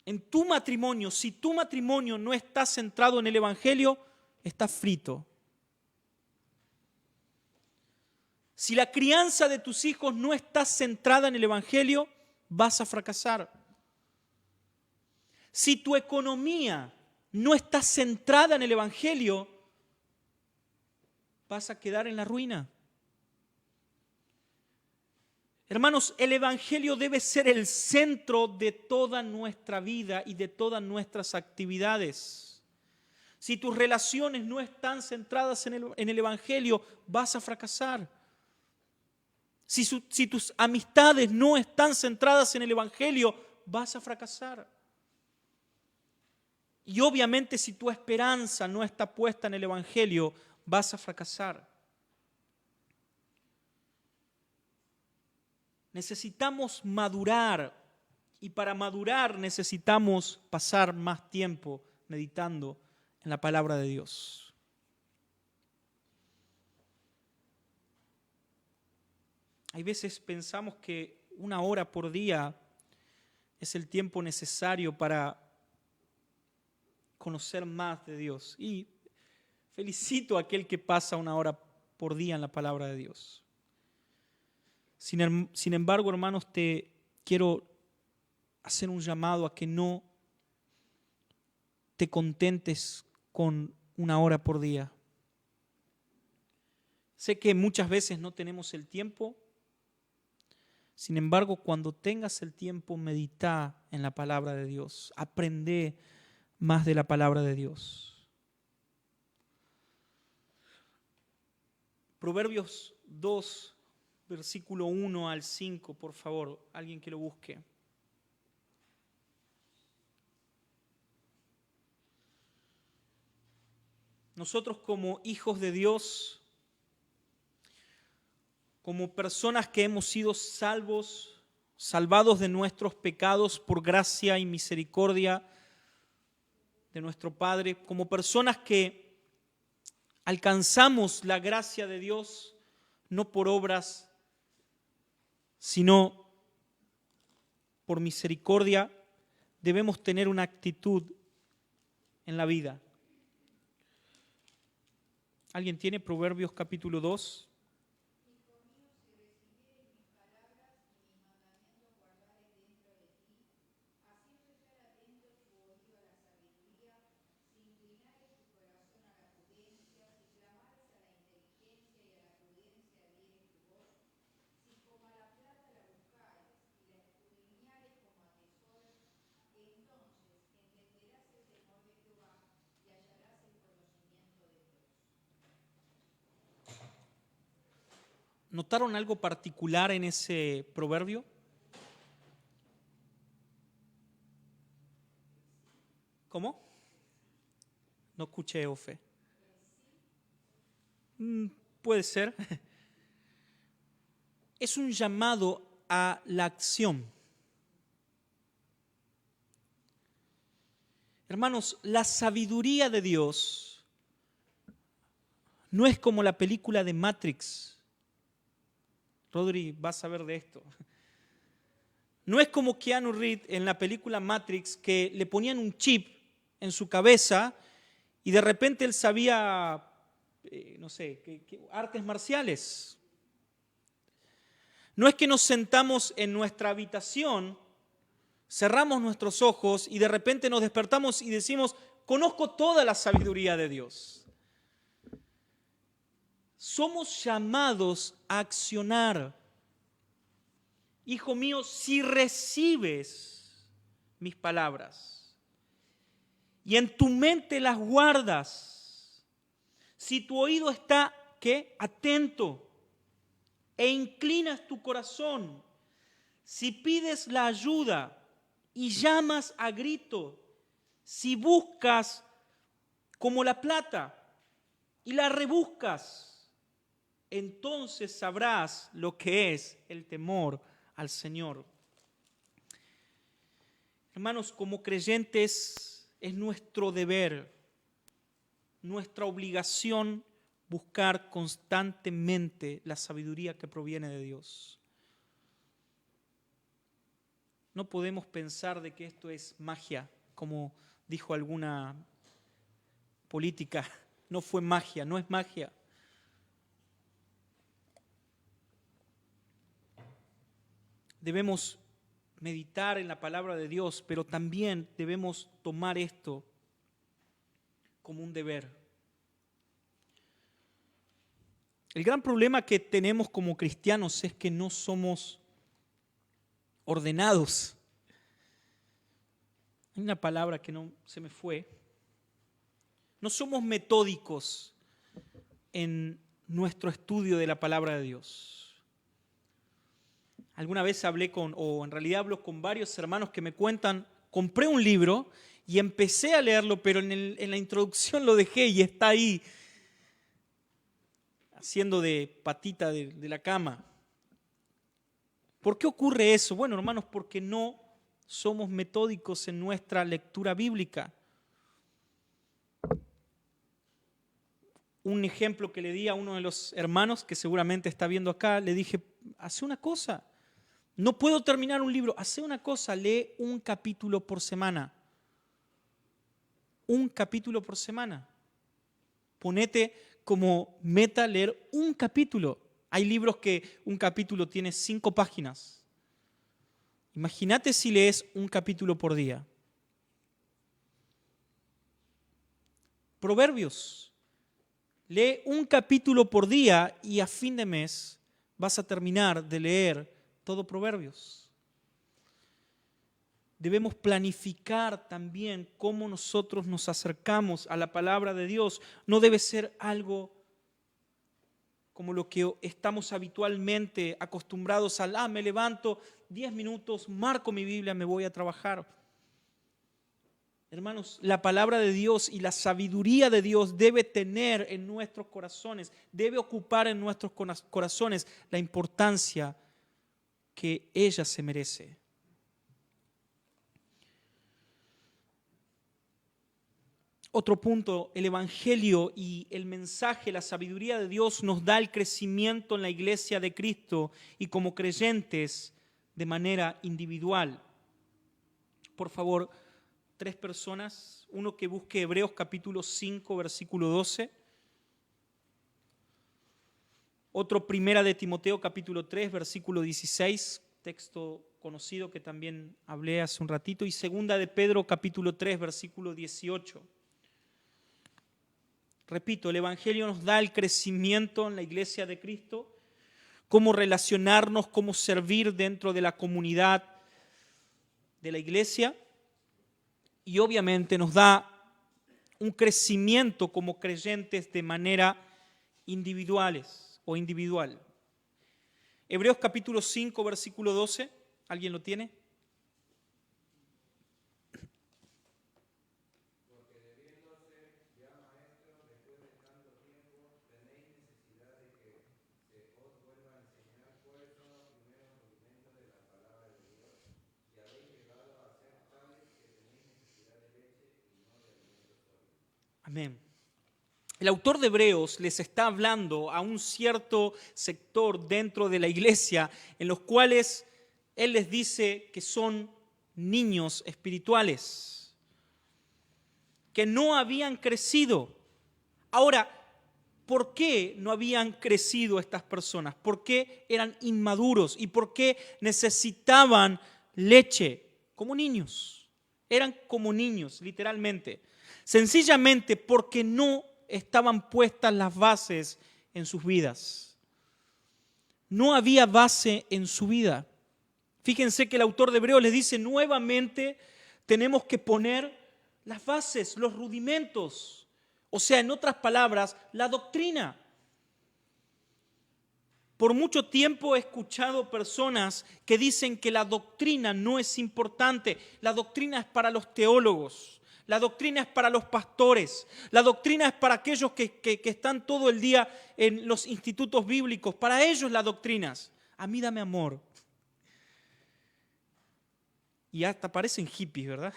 En tu matrimonio, si tu matrimonio no está centrado en el Evangelio, está frito. Si la crianza de tus hijos no está centrada en el Evangelio, vas a fracasar. Si tu economía no está centrada en el Evangelio, vas a quedar en la ruina. Hermanos, el Evangelio debe ser el centro de toda nuestra vida y de todas nuestras actividades. Si tus relaciones no están centradas en el Evangelio, vas a fracasar. Si tus amistades no están centradas en el Evangelio, vas a fracasar. Y obviamente si tu esperanza no está puesta en el Evangelio, vas a fracasar. Necesitamos madurar y para madurar necesitamos pasar más tiempo meditando en la palabra de Dios. Hay veces pensamos que 1 hora por día es el tiempo necesario para conocer más de Dios. Y felicito a aquel que pasa 1 hora por día en la palabra de Dios. Sin embargo, hermanos, te quiero hacer un llamado a que no te contentes con 1 hora por día. Sé que muchas veces no tenemos el tiempo. Sin embargo, cuando tengas el tiempo, medita en la palabra de Dios. Aprende más de la palabra de Dios. Proverbios 2, versículo 1 al 5, por favor, alguien que lo busque. Nosotros como hijos de Dios, como personas que hemos sido salvados de nuestros pecados por gracia y misericordia de nuestro Padre, como personas que alcanzamos la gracia de Dios no por obras, sino por misericordia, debemos tener una actitud en la vida. ¿Alguien tiene Proverbios capítulo 2? ¿Notaron algo particular en ese proverbio? ¿Cómo? No escuché, Ofe. Puede ser. Es un llamado a la acción. Hermanos, la sabiduría de Dios no es como la película de Matrix. Rodri, vas a ver de esto. No es como Keanu Reeves en la película Matrix, que le ponían un chip en su cabeza y de repente él sabía, no sé, artes marciales. No es que nos sentamos en nuestra habitación, cerramos nuestros ojos y de repente nos despertamos y decimos, conozco toda la sabiduría de Dios. Somos llamados a accionar. Hijo mío, si recibes mis palabras y en tu mente las guardas, si tu oído está, ¿qué? Atento e inclinas tu corazón, si pides la ayuda y llamas a grito, si buscas como la plata y la rebuscas, entonces sabrás lo que es el temor al Señor. Hermanos, como creyentes es nuestro deber, nuestra obligación buscar constantemente la sabiduría que proviene de Dios. No podemos pensar de que esto es magia, como dijo alguna política. No fue magia, no es magia. Debemos meditar en la palabra de Dios, pero también debemos tomar esto como un deber. El gran problema que tenemos como cristianos es que no somos ordenados. Hay una palabra que no se me fue. No somos metódicos en nuestro estudio de la palabra de Dios. Alguna vez hablé o en realidad hablo con varios hermanos que me cuentan, compré un libro y empecé a leerlo, pero en la introducción lo dejé y está ahí, haciendo de patita de la cama. ¿Por qué ocurre eso? Bueno, hermanos, porque no somos metódicos en nuestra lectura bíblica. Un ejemplo que le di a uno de los hermanos, que seguramente está viendo acá, le dije, hace una cosa. No puedo terminar un libro, hace una cosa, lee un capítulo por semana. Un capítulo por semana. Ponete como meta leer un capítulo. Hay libros que un capítulo tiene 5 páginas. Imagínate si lees un capítulo por día. Proverbios. Lee un capítulo por día y a fin de mes vas a terminar de leer todo Proverbios. Debemos planificar también cómo nosotros nos acercamos a la palabra de Dios. No debe ser algo como lo que estamos habitualmente acostumbrados a, me levanto 10 minutos, marco mi Biblia, me voy a trabajar. Hermanos, la palabra de Dios y la sabiduría de Dios debe tener en nuestros corazones, debe ocupar en nuestros corazones la importancia que ella se merece. Otro punto, el Evangelio y el mensaje, la sabiduría de Dios nos da el crecimiento en la iglesia de Cristo y como creyentes de manera individual. Por favor, 3 personas, uno que busque Hebreos capítulo 5, versículo 12. Otro, Primera de Timoteo capítulo 3, versículo 16, texto conocido que también hablé hace un ratito. Y Segunda de Pedro capítulo 3, versículo 18. Repito, el Evangelio nos da el crecimiento en la iglesia de Cristo, cómo relacionarnos, cómo servir dentro de la comunidad de la iglesia y obviamente nos da un crecimiento como creyentes de manera individual. Hebreos capítulo 5, versículo 12. ¿Alguien lo tiene? Amén. El autor de Hebreos les está hablando a un cierto sector dentro de la iglesia en los cuales él les dice que son niños espirituales, que no habían crecido. Ahora, ¿por qué no habían crecido estas personas? ¿Por qué eran inmaduros? ¿Y por qué necesitaban leche? Como niños. Eran como niños, literalmente. Sencillamente porque no estaban puestas las bases en sus vidas. No había base en su vida. Fíjense que el autor de Hebreos les dice nuevamente, tenemos que poner las bases, los rudimentos. O sea, en otras palabras, la doctrina. Por mucho tiempo he escuchado personas que dicen que la doctrina no es importante. La doctrina es para los teólogos. La doctrina es para los pastores. La doctrina es para aquellos que están todo el día en los institutos bíblicos. Para ellos la doctrina. A mí dame amor. Y hasta parecen hippies, ¿verdad?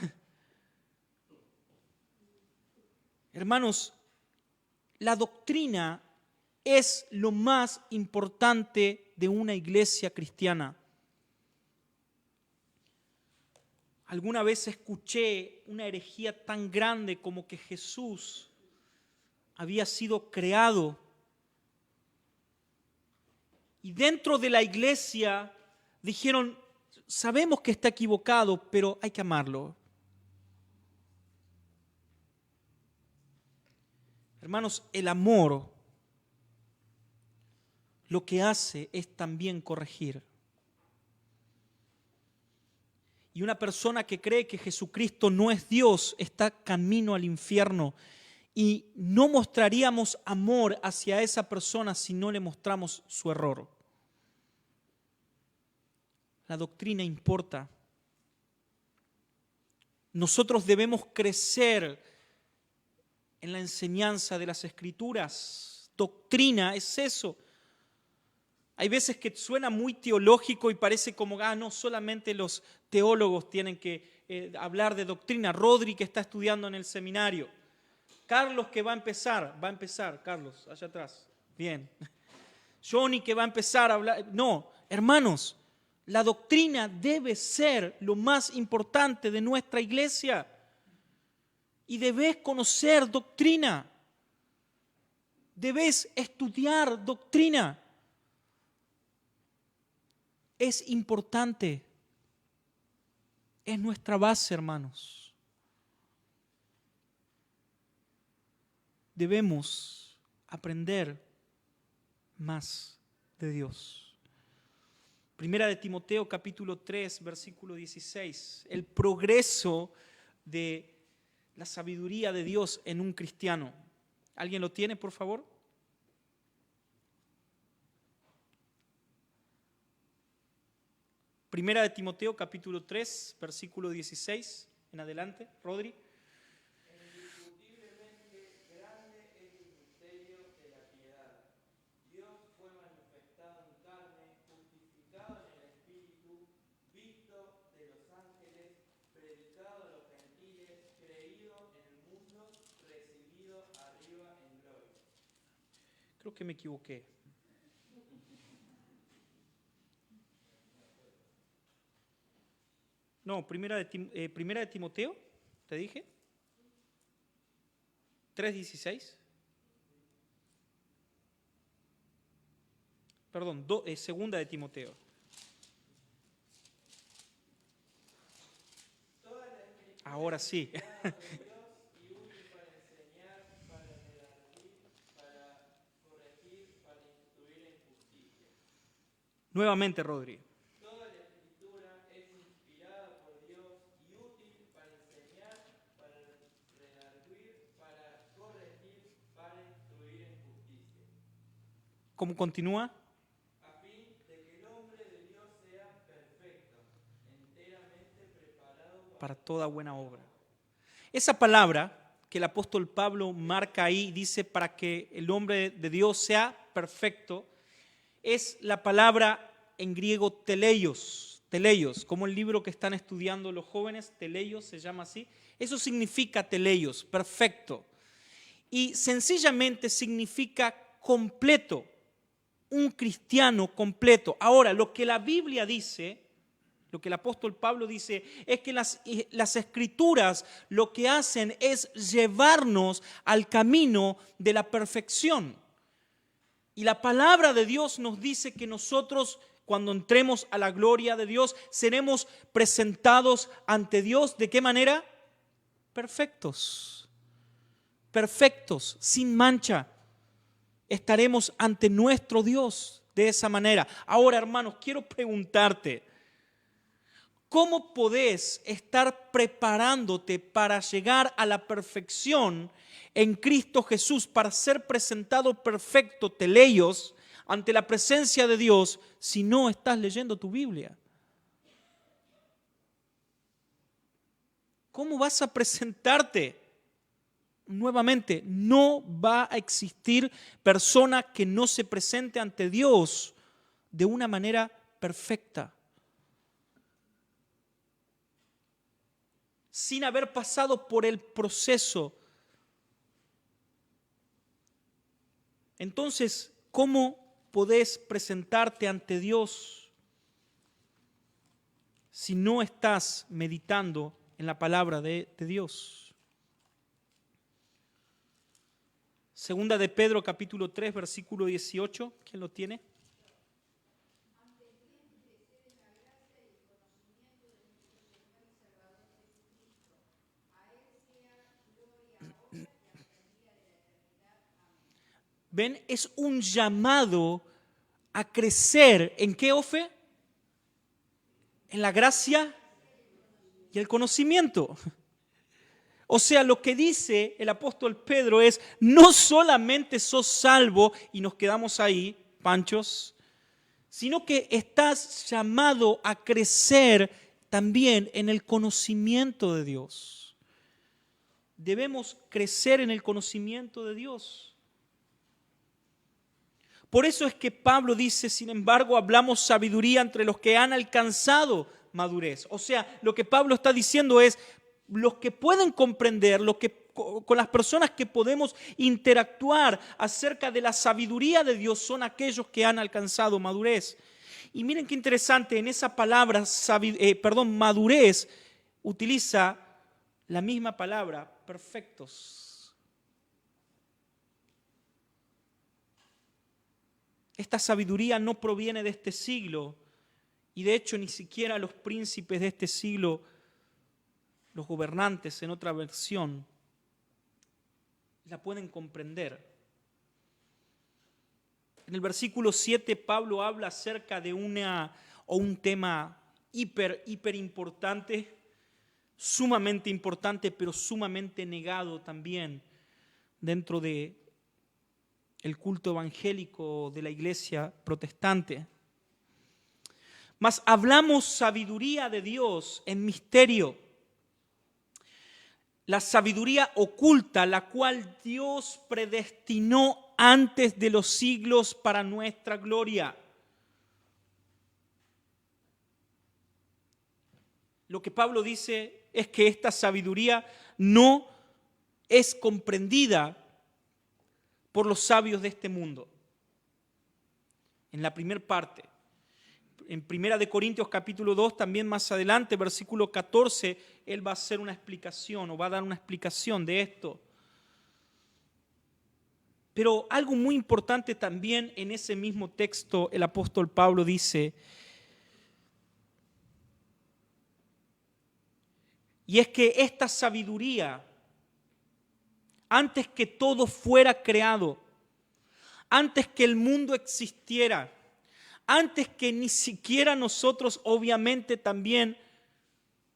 Hermanos, la doctrina es lo más importante de una iglesia cristiana. Alguna vez escuché una herejía tan grande como que Jesús había sido creado. Y dentro de la iglesia dijeron, sabemos que está equivocado, pero hay que amarlo. Hermanos, el amor lo que hace es también corregir. Y una persona que cree que Jesucristo no es Dios está camino al infierno. Y no mostraríamos amor hacia esa persona si no le mostramos su error. La doctrina importa. Nosotros debemos crecer en la enseñanza de las Escrituras. Doctrina es eso. Hay veces que suena muy teológico y parece como, no solamente los teólogos tienen que hablar de doctrina. Rodri que está estudiando en el seminario. Carlos que va a empezar, Carlos, allá atrás. Bien. Johnny que va a empezar a hablar. No, hermanos, la doctrina debe ser lo más importante de nuestra iglesia. Y debes conocer doctrina. Debes estudiar doctrina. Es importante. Es nuestra base, hermanos. Debemos aprender más de Dios. Primera de Timoteo capítulo 3, versículo 16. El progreso de la sabiduría de Dios en un cristiano. ¿Alguien lo tiene, por favor? Primera de Timoteo capítulo 3, versículo 16 en adelante. Rodri. Indiscutiblemente grande es el misterio de la piedad. Dios fue manifestado en carne, justificado en el Espíritu, visto de los ángeles, predicado a los gentiles, creído en el mundo, recibido arriba en gloria. Creo que me equivoqué. No, primera de Timoteo, ¿te dije? 3:16. Perdón, segunda de Timoteo. Ahora sí. Nuevamente, Rodri. Toda la Escritura es inspirada por Dios y útil para enseñar, para redarguir, para corregir, para instruir en justicia. ¿Cómo continúa? A fin de que el para toda buena obra. Esa palabra que el apóstol Pablo marca ahí, dice para que el hombre de Dios sea perfecto, es la palabra en griego teleios, como el libro que están estudiando los jóvenes, teleios se llama así. Eso significa teleios, perfecto. Y sencillamente significa completo, un cristiano completo. Ahora, lo que la Biblia dice, lo que el apóstol Pablo dice, es que las Escrituras lo que hacen es llevarnos al camino de la perfección. Y la palabra de Dios nos dice que nosotros, cuando entremos a la gloria de Dios, seremos presentados ante Dios. ¿De qué manera? Perfectos, sin mancha. Estaremos ante nuestro Dios de esa manera. Ahora, hermanos, quiero preguntarte, ¿cómo podés estar preparándote para llegar a la perfección en Cristo Jesús, para ser presentado perfecto, teleios, ante la presencia de Dios, si no estás leyendo tu Biblia? ¿Cómo vas a presentarte? Nuevamente, no va a existir persona que no se presente ante Dios de una manera perfecta, sin haber pasado por el proceso. Entonces, ¿cómo podés presentarte ante Dios si no estás meditando en la palabra de Dios? Segunda de Pedro, capítulo 3, versículo 18. ¿Quién lo tiene? ¿Ven? Es un llamado a crecer. ¿En qué, Ofe? En la gracia y el conocimiento. O sea, lo que dice el apóstol Pedro es, no solamente sos salvo y nos quedamos ahí, panchos, sino que estás llamado a crecer también en el conocimiento de Dios. Debemos crecer en el conocimiento de Dios. Por eso es que Pablo dice, sin embargo, hablamos sabiduría entre los que han alcanzado madurez. O sea, lo que Pablo está diciendo es, los que pueden comprender, con las personas que podemos interactuar acerca de la sabiduría de Dios son aquellos que han alcanzado madurez. Y miren qué interesante, en esa palabra, madurez, utiliza la misma palabra, perfectos. Esta sabiduría no proviene de este siglo, y de hecho ni siquiera los príncipes de este siglo, los gobernantes en otra versión, la pueden comprender. En el versículo 7 Pablo habla acerca de un tema hiper importante, sumamente importante, pero sumamente negado también dentro de el culto evangélico de la iglesia protestante. Mas hablamos sabiduría de Dios en misterio. La sabiduría oculta, la cual Dios predestinó antes de los siglos para nuestra gloria. Lo que Pablo dice es que esta sabiduría no es comprendida por los sabios de este mundo. En la primera parte. En 1 de Corintios capítulo 2, también más adelante, versículo 14, él va a hacer una explicación o va a dar una explicación de esto. Pero algo muy importante también en ese mismo texto, el apóstol Pablo dice, y es que esta sabiduría, antes que todo fuera creado, antes que el mundo existiera, antes que ni siquiera nosotros obviamente también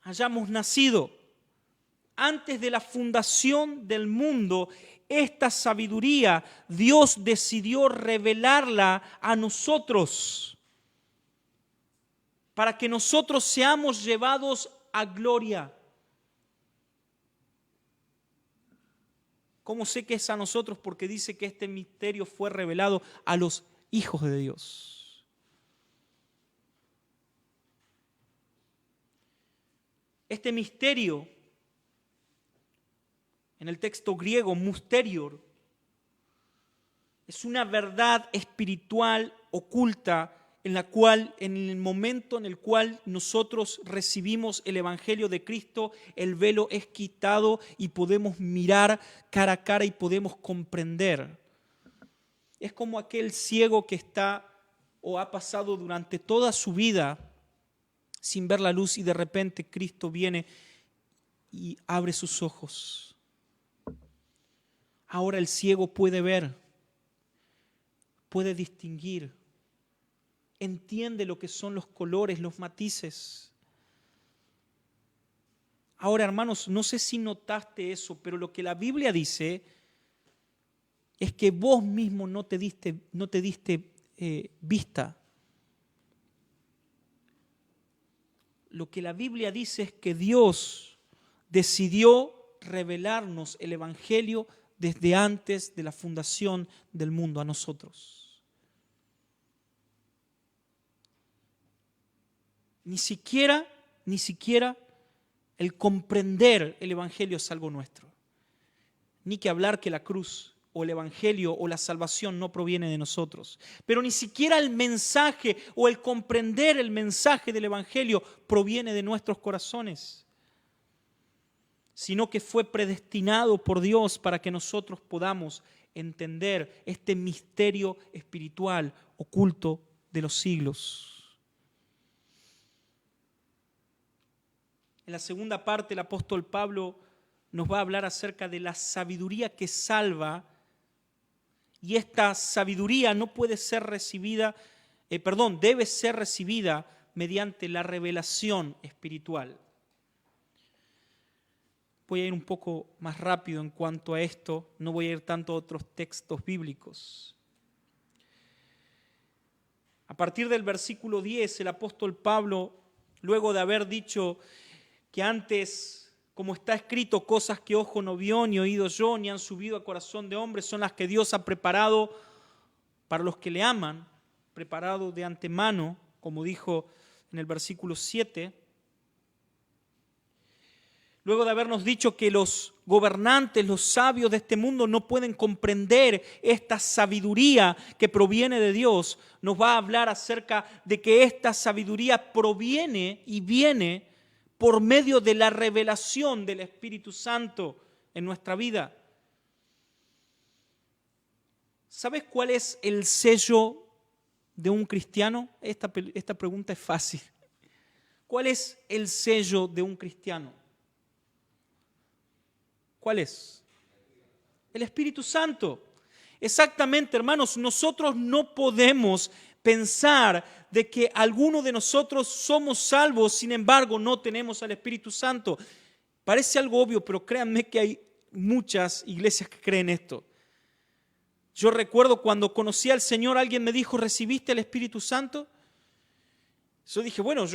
hayamos nacido, antes de la fundación del mundo, esta sabiduría Dios decidió revelarla a nosotros para que nosotros seamos llevados a gloria, ¿Cómo sé que es a nosotros? Porque dice que este misterio fue revelado a los hijos de Dios. Este misterio, en el texto griego, mysterior, es una verdad espiritual oculta en la cual, en el momento en el cual nosotros recibimos el Evangelio de Cristo, el velo es quitado y podemos mirar cara a cara y podemos comprender. Es como aquel ciego que está o ha pasado durante toda su vida sin ver la luz y de repente Cristo viene y abre sus ojos. Ahora el ciego puede ver, puede distinguir, entiende lo que son los colores, los matices. Ahora, hermanos, no sé si notaste eso, pero lo que la Biblia dice es que vos mismo no te diste vista. Lo que la Biblia dice es que Dios decidió revelarnos el Evangelio desde antes de la fundación del mundo a nosotros. Ni siquiera el comprender el Evangelio es algo nuestro. Ni que hablar que la cruz o el Evangelio o la salvación no proviene de nosotros. Pero ni siquiera el mensaje o el comprender el mensaje del Evangelio proviene de nuestros corazones, sino que fue predestinado por Dios para que nosotros podamos entender este misterio espiritual oculto de los siglos. En la segunda parte, el apóstol Pablo nos va a hablar acerca de la sabiduría que salva, y esta sabiduría no puede ser recibida, debe ser recibida mediante la revelación espiritual. Voy a ir un poco más rápido en cuanto a esto, no voy a ir tanto a otros textos bíblicos. A partir del versículo 10, el apóstol Pablo, luego de haber dicho que antes, como está escrito, cosas que ojo no vio, ni oído yo, ni han subido a corazón de hombre, son las que Dios ha preparado para los que le aman, preparado de antemano, como dijo en el versículo 7. Luego de habernos dicho que los gobernantes, los sabios de este mundo no pueden comprender esta sabiduría que proviene de Dios, nos va a hablar acerca de que esta sabiduría proviene y viene por medio de la revelación del Espíritu Santo en nuestra vida. ¿Sabes cuál es el sello de un cristiano? Esta pregunta es fácil. ¿Cuál es el sello de un cristiano? ¿Cuál es? El Espíritu Santo. Exactamente, hermanos, nosotros no podemos pensar de que alguno de nosotros somos salvos, sin embargo no tenemos al Espíritu Santo. Parece algo obvio, pero créanme que hay muchas iglesias que creen esto. Yo recuerdo cuando conocí al Señor, alguien me dijo, ¿recibiste el Espíritu Santo? Yo dije, bueno,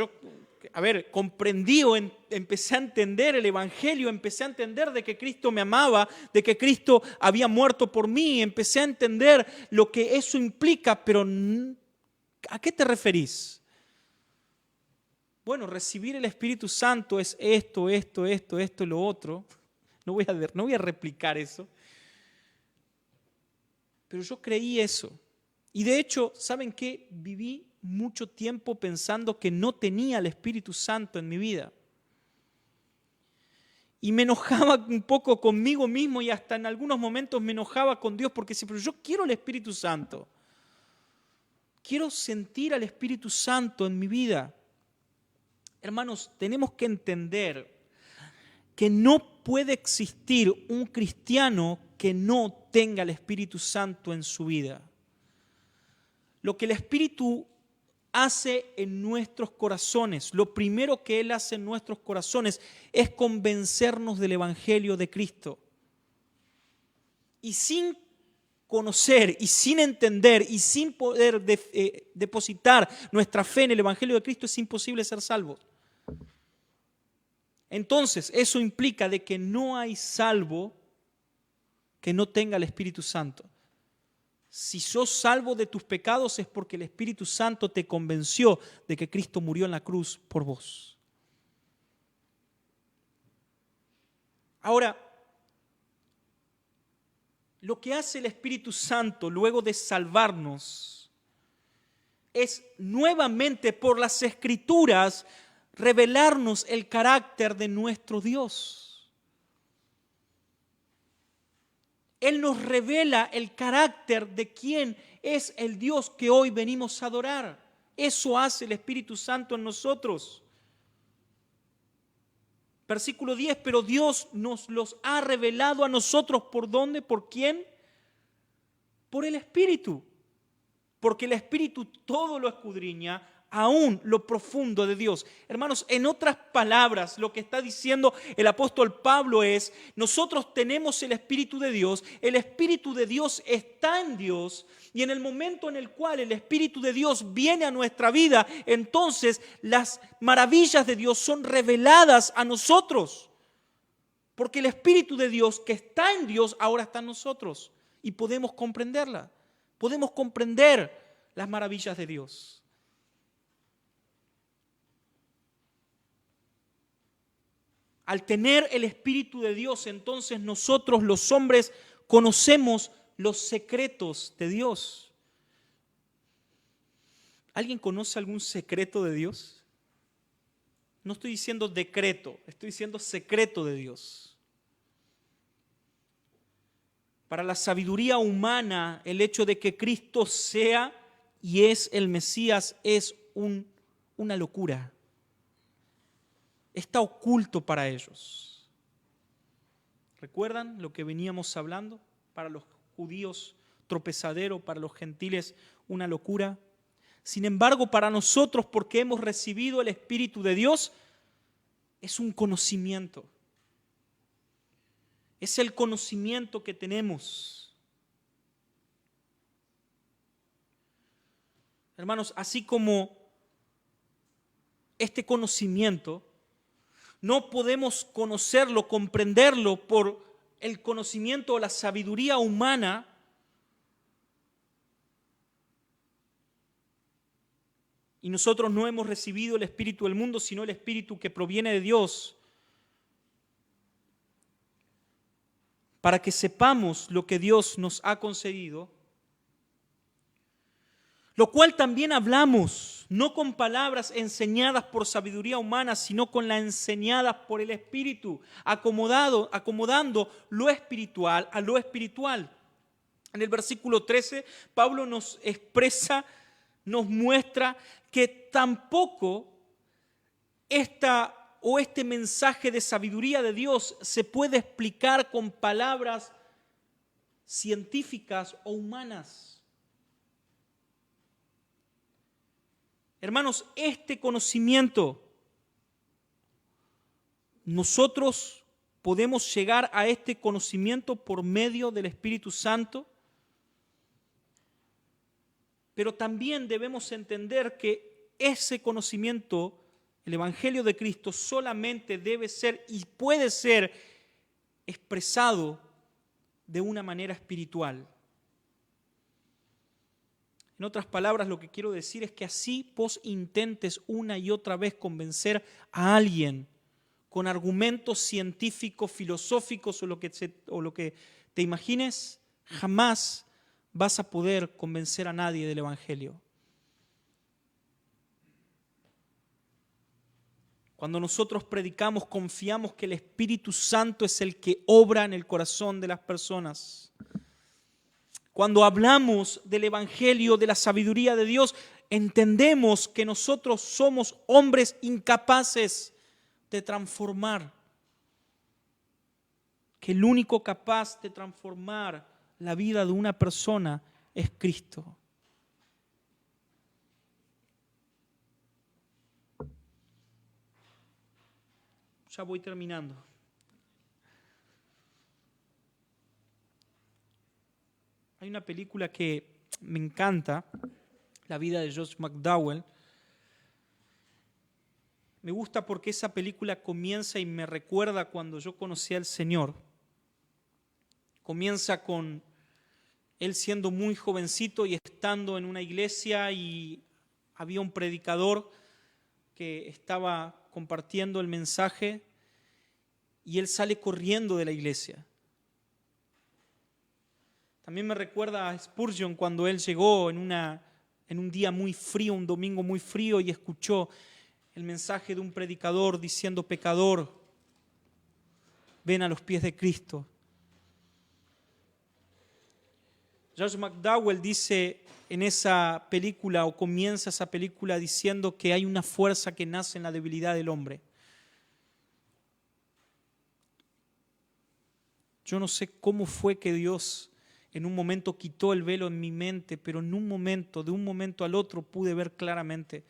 comprendí o empecé a entender el Evangelio, empecé a entender de que Cristo me amaba, de que Cristo había muerto por mí, empecé a entender lo que eso implica, pero ¿a qué te referís? Bueno, recibir el Espíritu Santo es esto y lo otro. No voy a replicar eso. Pero yo creí eso. Y de hecho, ¿saben qué? Viví mucho tiempo pensando que no tenía el Espíritu Santo en mi vida. Y me enojaba un poco conmigo mismo y hasta en algunos momentos me enojaba con Dios porque decía, pero yo quiero el Espíritu Santo. Quiero sentir al Espíritu Santo en mi vida. Hermanos, tenemos que entender que no puede existir un cristiano que no tenga el Espíritu Santo en su vida. Lo que el Espíritu hace en nuestros corazones, lo primero que Él hace en nuestros corazones es convencernos del Evangelio de Cristo. Y sin conocer y sin entender y sin poder depositar nuestra fe en el Evangelio de Cristo es imposible ser salvos. Entonces, eso implica de que no hay salvo que no tenga el Espíritu Santo. Si sos salvo de tus pecados es porque el Espíritu Santo te convenció de que Cristo murió en la cruz por vos. Ahora, lo que hace el Espíritu Santo luego de salvarnos es nuevamente por las Escrituras revelarnos el carácter de nuestro Dios. Él nos revela el carácter de quién es el Dios que hoy venimos a adorar. Eso hace el Espíritu Santo en nosotros. Versículo 10, pero Dios nos los ha revelado a nosotros. ¿Por dónde? ¿Por quién? Por el Espíritu. Porque el Espíritu todo lo escudriña, aún lo profundo de Dios. Hermanos, en otras palabras, lo que está diciendo el apóstol Pablo es, nosotros tenemos el Espíritu de Dios, el Espíritu de Dios está en Dios, y en el momento en el cual el Espíritu de Dios viene a nuestra vida, entonces las maravillas de Dios son reveladas a nosotros. Porque el Espíritu de Dios que está en Dios ahora está en nosotros, y podemos comprenderla, podemos comprender las maravillas de Dios. Al tener el Espíritu de Dios, entonces nosotros los hombres conocemos los secretos de Dios. ¿Alguien conoce algún secreto de Dios? No estoy diciendo decreto, estoy diciendo secreto de Dios. Para la sabiduría humana, el hecho de que Cristo sea y es el Mesías es una locura. Está oculto para ellos. ¿Recuerdan lo que veníamos hablando? Para los judíos, tropezadero, para los gentiles, una locura. Sin embargo, para nosotros, porque hemos recibido el Espíritu de Dios, es un conocimiento. Es el conocimiento que tenemos. Hermanos, así como este conocimiento, no podemos conocerlo, comprenderlo por el conocimiento o la sabiduría humana. Y nosotros no hemos recibido el Espíritu del mundo, sino el Espíritu que proviene de Dios. Para que sepamos lo que Dios nos ha concedido. Lo cual también hablamos, no con palabras enseñadas por sabiduría humana, sino con las enseñadas por el Espíritu, acomodando lo espiritual a lo espiritual. En el versículo 13, Pablo nos expresa, nos muestra que tampoco este mensaje de sabiduría de Dios se puede explicar con palabras científicas o humanas. Hermanos, este conocimiento, nosotros podemos llegar a este conocimiento por medio del Espíritu Santo, pero también debemos entender que ese conocimiento, el Evangelio de Cristo, solamente debe ser y puede ser expresado de una manera espiritual. En otras palabras, lo que quiero decir es que así vos intentes una y otra vez convencer a alguien con argumentos científicos, filosóficos o lo que te imagines, jamás vas a poder convencer a nadie del Evangelio. Cuando nosotros predicamos, confiamos que el Espíritu Santo es el que obra en el corazón de las personas. Cuando hablamos del Evangelio, de la sabiduría de Dios, entendemos que nosotros somos hombres incapaces de transformar. Que el único capaz de transformar la vida de una persona es Cristo. Ya voy terminando. Hay una película que me encanta, la vida de Josh McDowell. Me gusta porque esa película comienza y me recuerda cuando yo conocí al Señor. Comienza con él siendo muy jovencito y estando en una iglesia, y había un predicador que estaba compartiendo el mensaje y él sale corriendo de la iglesia. También me recuerda a Spurgeon cuando él llegó en un día muy frío, un domingo muy frío, y escuchó el mensaje de un predicador diciendo: pecador, ven a los pies de Cristo. Josh McDowell dice en esa película, o comienza esa película diciendo que hay una fuerza que nace en la debilidad del hombre. Yo no sé cómo fue que Dios en un momento quitó el velo en mi mente, pero en un momento, de un momento al otro, pude ver claramente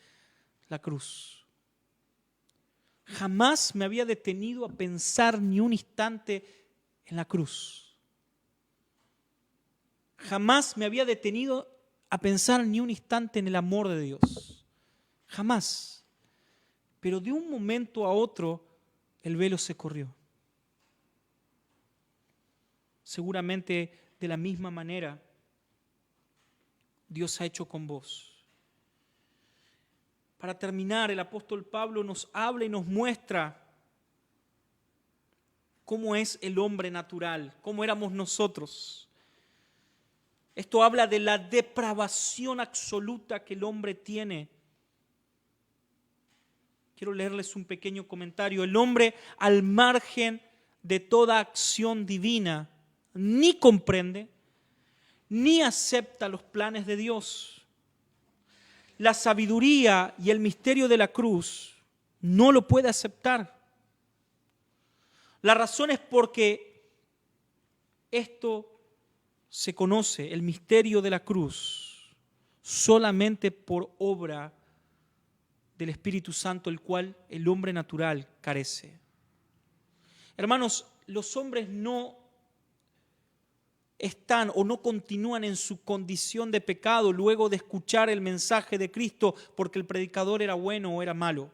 la cruz. Jamás me había detenido a pensar ni un instante en la cruz. Jamás me había detenido a pensar ni un instante en el amor de Dios. Jamás. Pero de un momento a otro, el velo se corrió. Seguramente de la misma manera Dios ha hecho con vos. Para terminar, el apóstol Pablo nos habla y nos muestra cómo es el hombre natural, cómo éramos nosotros. Esto habla de la depravación absoluta que el hombre tiene. Quiero leerles un pequeño comentario. El hombre, al margen de toda acción divina, ni comprende, ni acepta los planes de Dios. La sabiduría y el misterio de la cruz no lo puede aceptar. La razón es porque esto se conoce, el misterio de la cruz, solamente por obra del Espíritu Santo, el cual el hombre natural carece. Hermanos, los hombres no están o no continúan en su condición de pecado luego de escuchar el mensaje de Cristo porque el predicador era bueno o era malo.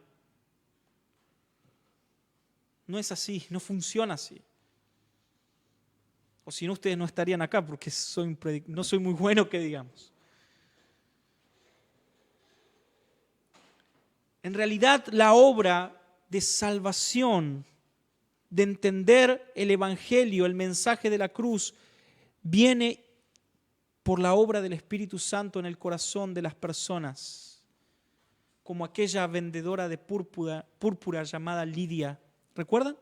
No es así, no funciona así. O si no, ustedes no estarían acá porque no soy muy bueno, que digamos. En realidad, la obra de salvación, de entender el Evangelio, el mensaje de la cruz, viene por la obra del Espíritu Santo en el corazón de las personas, como aquella vendedora de púrpura llamada Lidia. ¿Recuerdan?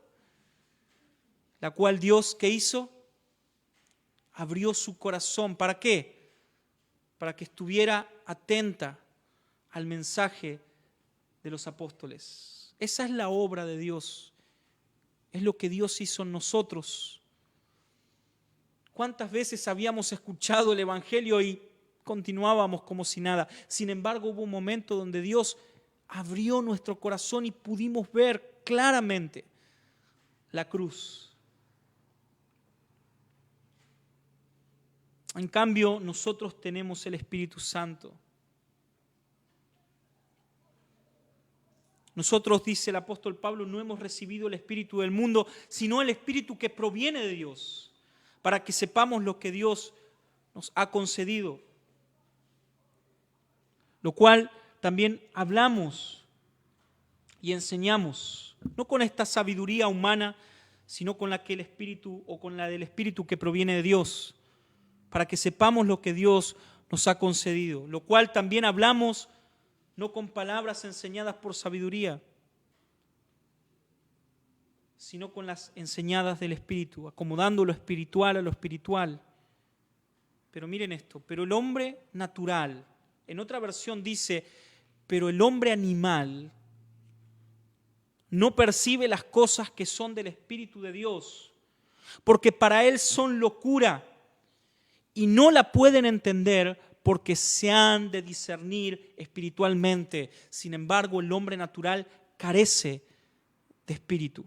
La cual Dios, ¿qué hizo? Abrió su corazón. ¿Para qué? Para que estuviera atenta al mensaje de los apóstoles. Esa es la obra de Dios. Es lo que Dios hizo en nosotros. ¿Cuántas veces habíamos escuchado el Evangelio y continuábamos como si nada? Sin embargo, hubo un momento donde Dios abrió nuestro corazón y pudimos ver claramente la cruz. En cambio, nosotros tenemos el Espíritu Santo. Nosotros, dice el apóstol Pablo, no hemos recibido el espíritu del mundo, sino el espíritu que proviene de Dios, para que sepamos lo que Dios nos ha concedido. Lo cual también hablamos y enseñamos, no con esta sabiduría humana, sino con la que el espíritu o con la del espíritu que proviene de Dios, para que sepamos lo que Dios nos ha concedido. Lo cual también hablamos no con palabras enseñadas por sabiduría, sino con las enseñadas del Espíritu, acomodando lo espiritual a lo espiritual. Pero miren esto, pero el hombre natural, en otra versión dice, pero el hombre animal no percibe las cosas que son del Espíritu de Dios, porque para él son locura y no la pueden entender porque se han de discernir espiritualmente. Sin embargo, el hombre natural carece de espíritu.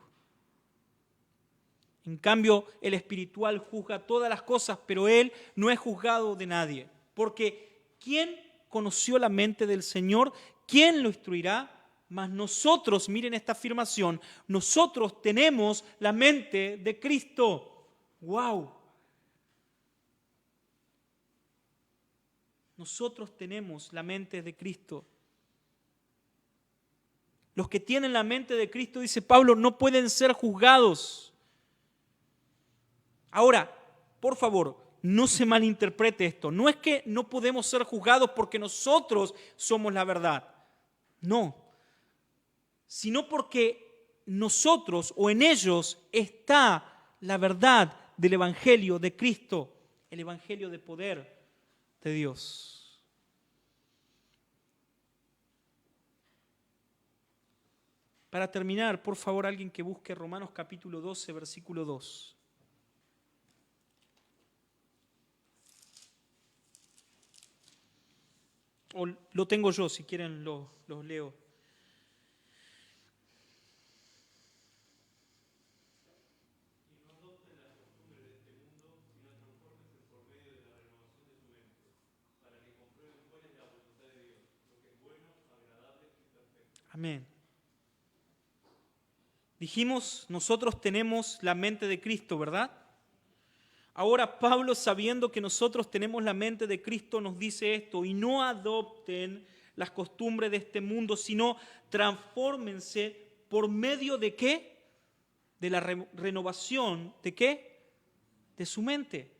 En cambio, el espiritual juzga todas las cosas, pero él no es juzgado de nadie. Porque ¿quién conoció la mente del Señor? ¿Quién lo instruirá? Mas nosotros, miren esta afirmación, nosotros tenemos la mente de Cristo. ¡Wow! Nosotros tenemos la mente de Cristo. Los que tienen la mente de Cristo, dice Pablo, no pueden ser juzgados. Ahora, por favor, no se malinterprete esto. No es que no podemos ser juzgados porque nosotros somos la verdad. No. Sino porque nosotros o en ellos está la verdad del Evangelio de Cristo, el Evangelio de poder de Dios. Para terminar, por favor, alguien que busque Romanos capítulo 12, versículo 2. O lo tengo yo, si quieren los leo. Amén. Dijimos, nosotros tenemos la mente de Cristo, ¿verdad? Ahora Pablo, sabiendo que nosotros tenemos la mente de Cristo, nos dice esto: y no adopten las costumbres de este mundo, sino transfórmense por medio de ¿qué? De la renovación, ¿de qué? De su mente.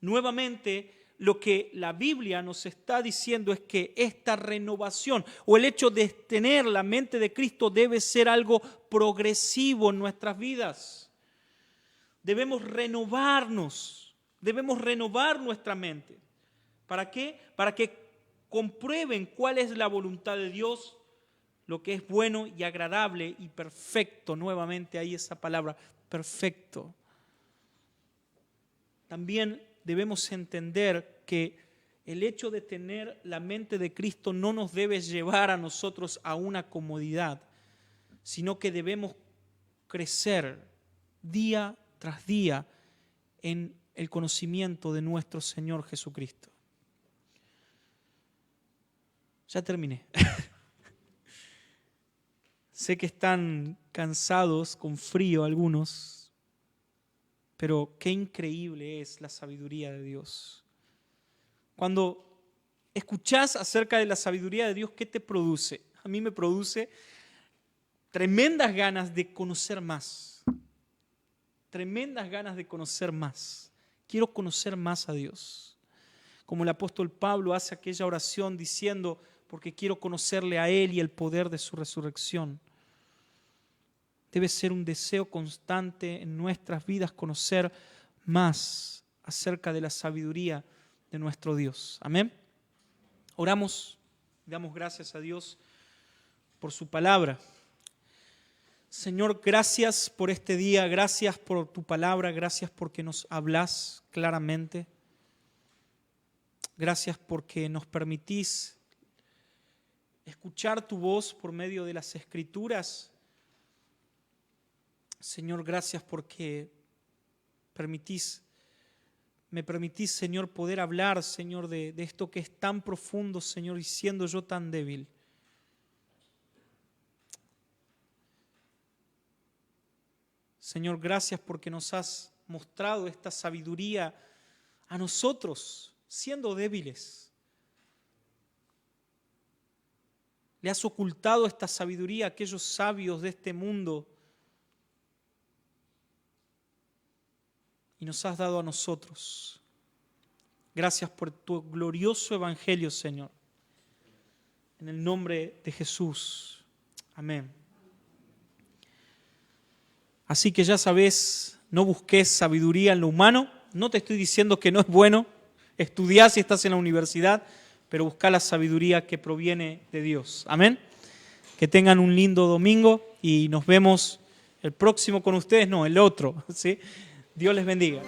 Nuevamente, lo que la Biblia nos está diciendo es que esta renovación o el hecho de tener la mente de Cristo debe ser algo progresivo en nuestras vidas. Debemos renovarnos, debemos renovar nuestra mente. ¿Para qué? Para que comprueben cuál es la voluntad de Dios, lo que es bueno y agradable y perfecto. Nuevamente ahí esa palabra, perfecto. También debemos entender que el hecho de tener la mente de Cristo no nos debe llevar a nosotros a una comodidad, sino que debemos crecer día tras día en el conocimiento de nuestro Señor Jesucristo. Ya terminé. Sé que están cansados, con frío algunos, pero qué increíble es la sabiduría de Dios. Cuando escuchás acerca de la sabiduría de Dios, ¿qué te produce? A mí me produce tremendas ganas de conocer más. Tremendas ganas de conocer más. Quiero conocer más a Dios. Como el apóstol Pablo hace aquella oración diciendo, porque quiero conocerle a Él y el poder de su resurrección. Debe ser un deseo constante en nuestras vidas conocer más acerca de la sabiduría de nuestro Dios. Amén. Oramos, damos gracias a Dios por su palabra. Señor, gracias por este día, gracias por tu palabra, gracias porque nos hablas claramente. Gracias porque nos permitís escuchar tu voz por medio de las Escrituras. Señor, gracias porque me permitís, Señor, poder hablar, Señor, de esto que es tan profundo, Señor, y siendo yo tan débil. Señor, gracias porque nos has mostrado esta sabiduría a nosotros, siendo débiles. Le has ocultado esta sabiduría a aquellos sabios de este mundo y nos has dado a nosotros. Gracias por tu glorioso evangelio, Señor. En el nombre de Jesús. Amén. Así que ya sabes, no busques sabiduría en lo humano. No te estoy diciendo que no es bueno estudiar si estás en la universidad, pero busca la sabiduría que proviene de Dios. Amén. Que tengan un lindo domingo y nos vemos el próximo con ustedes, no, el otro, ¿sí? Dios les bendiga.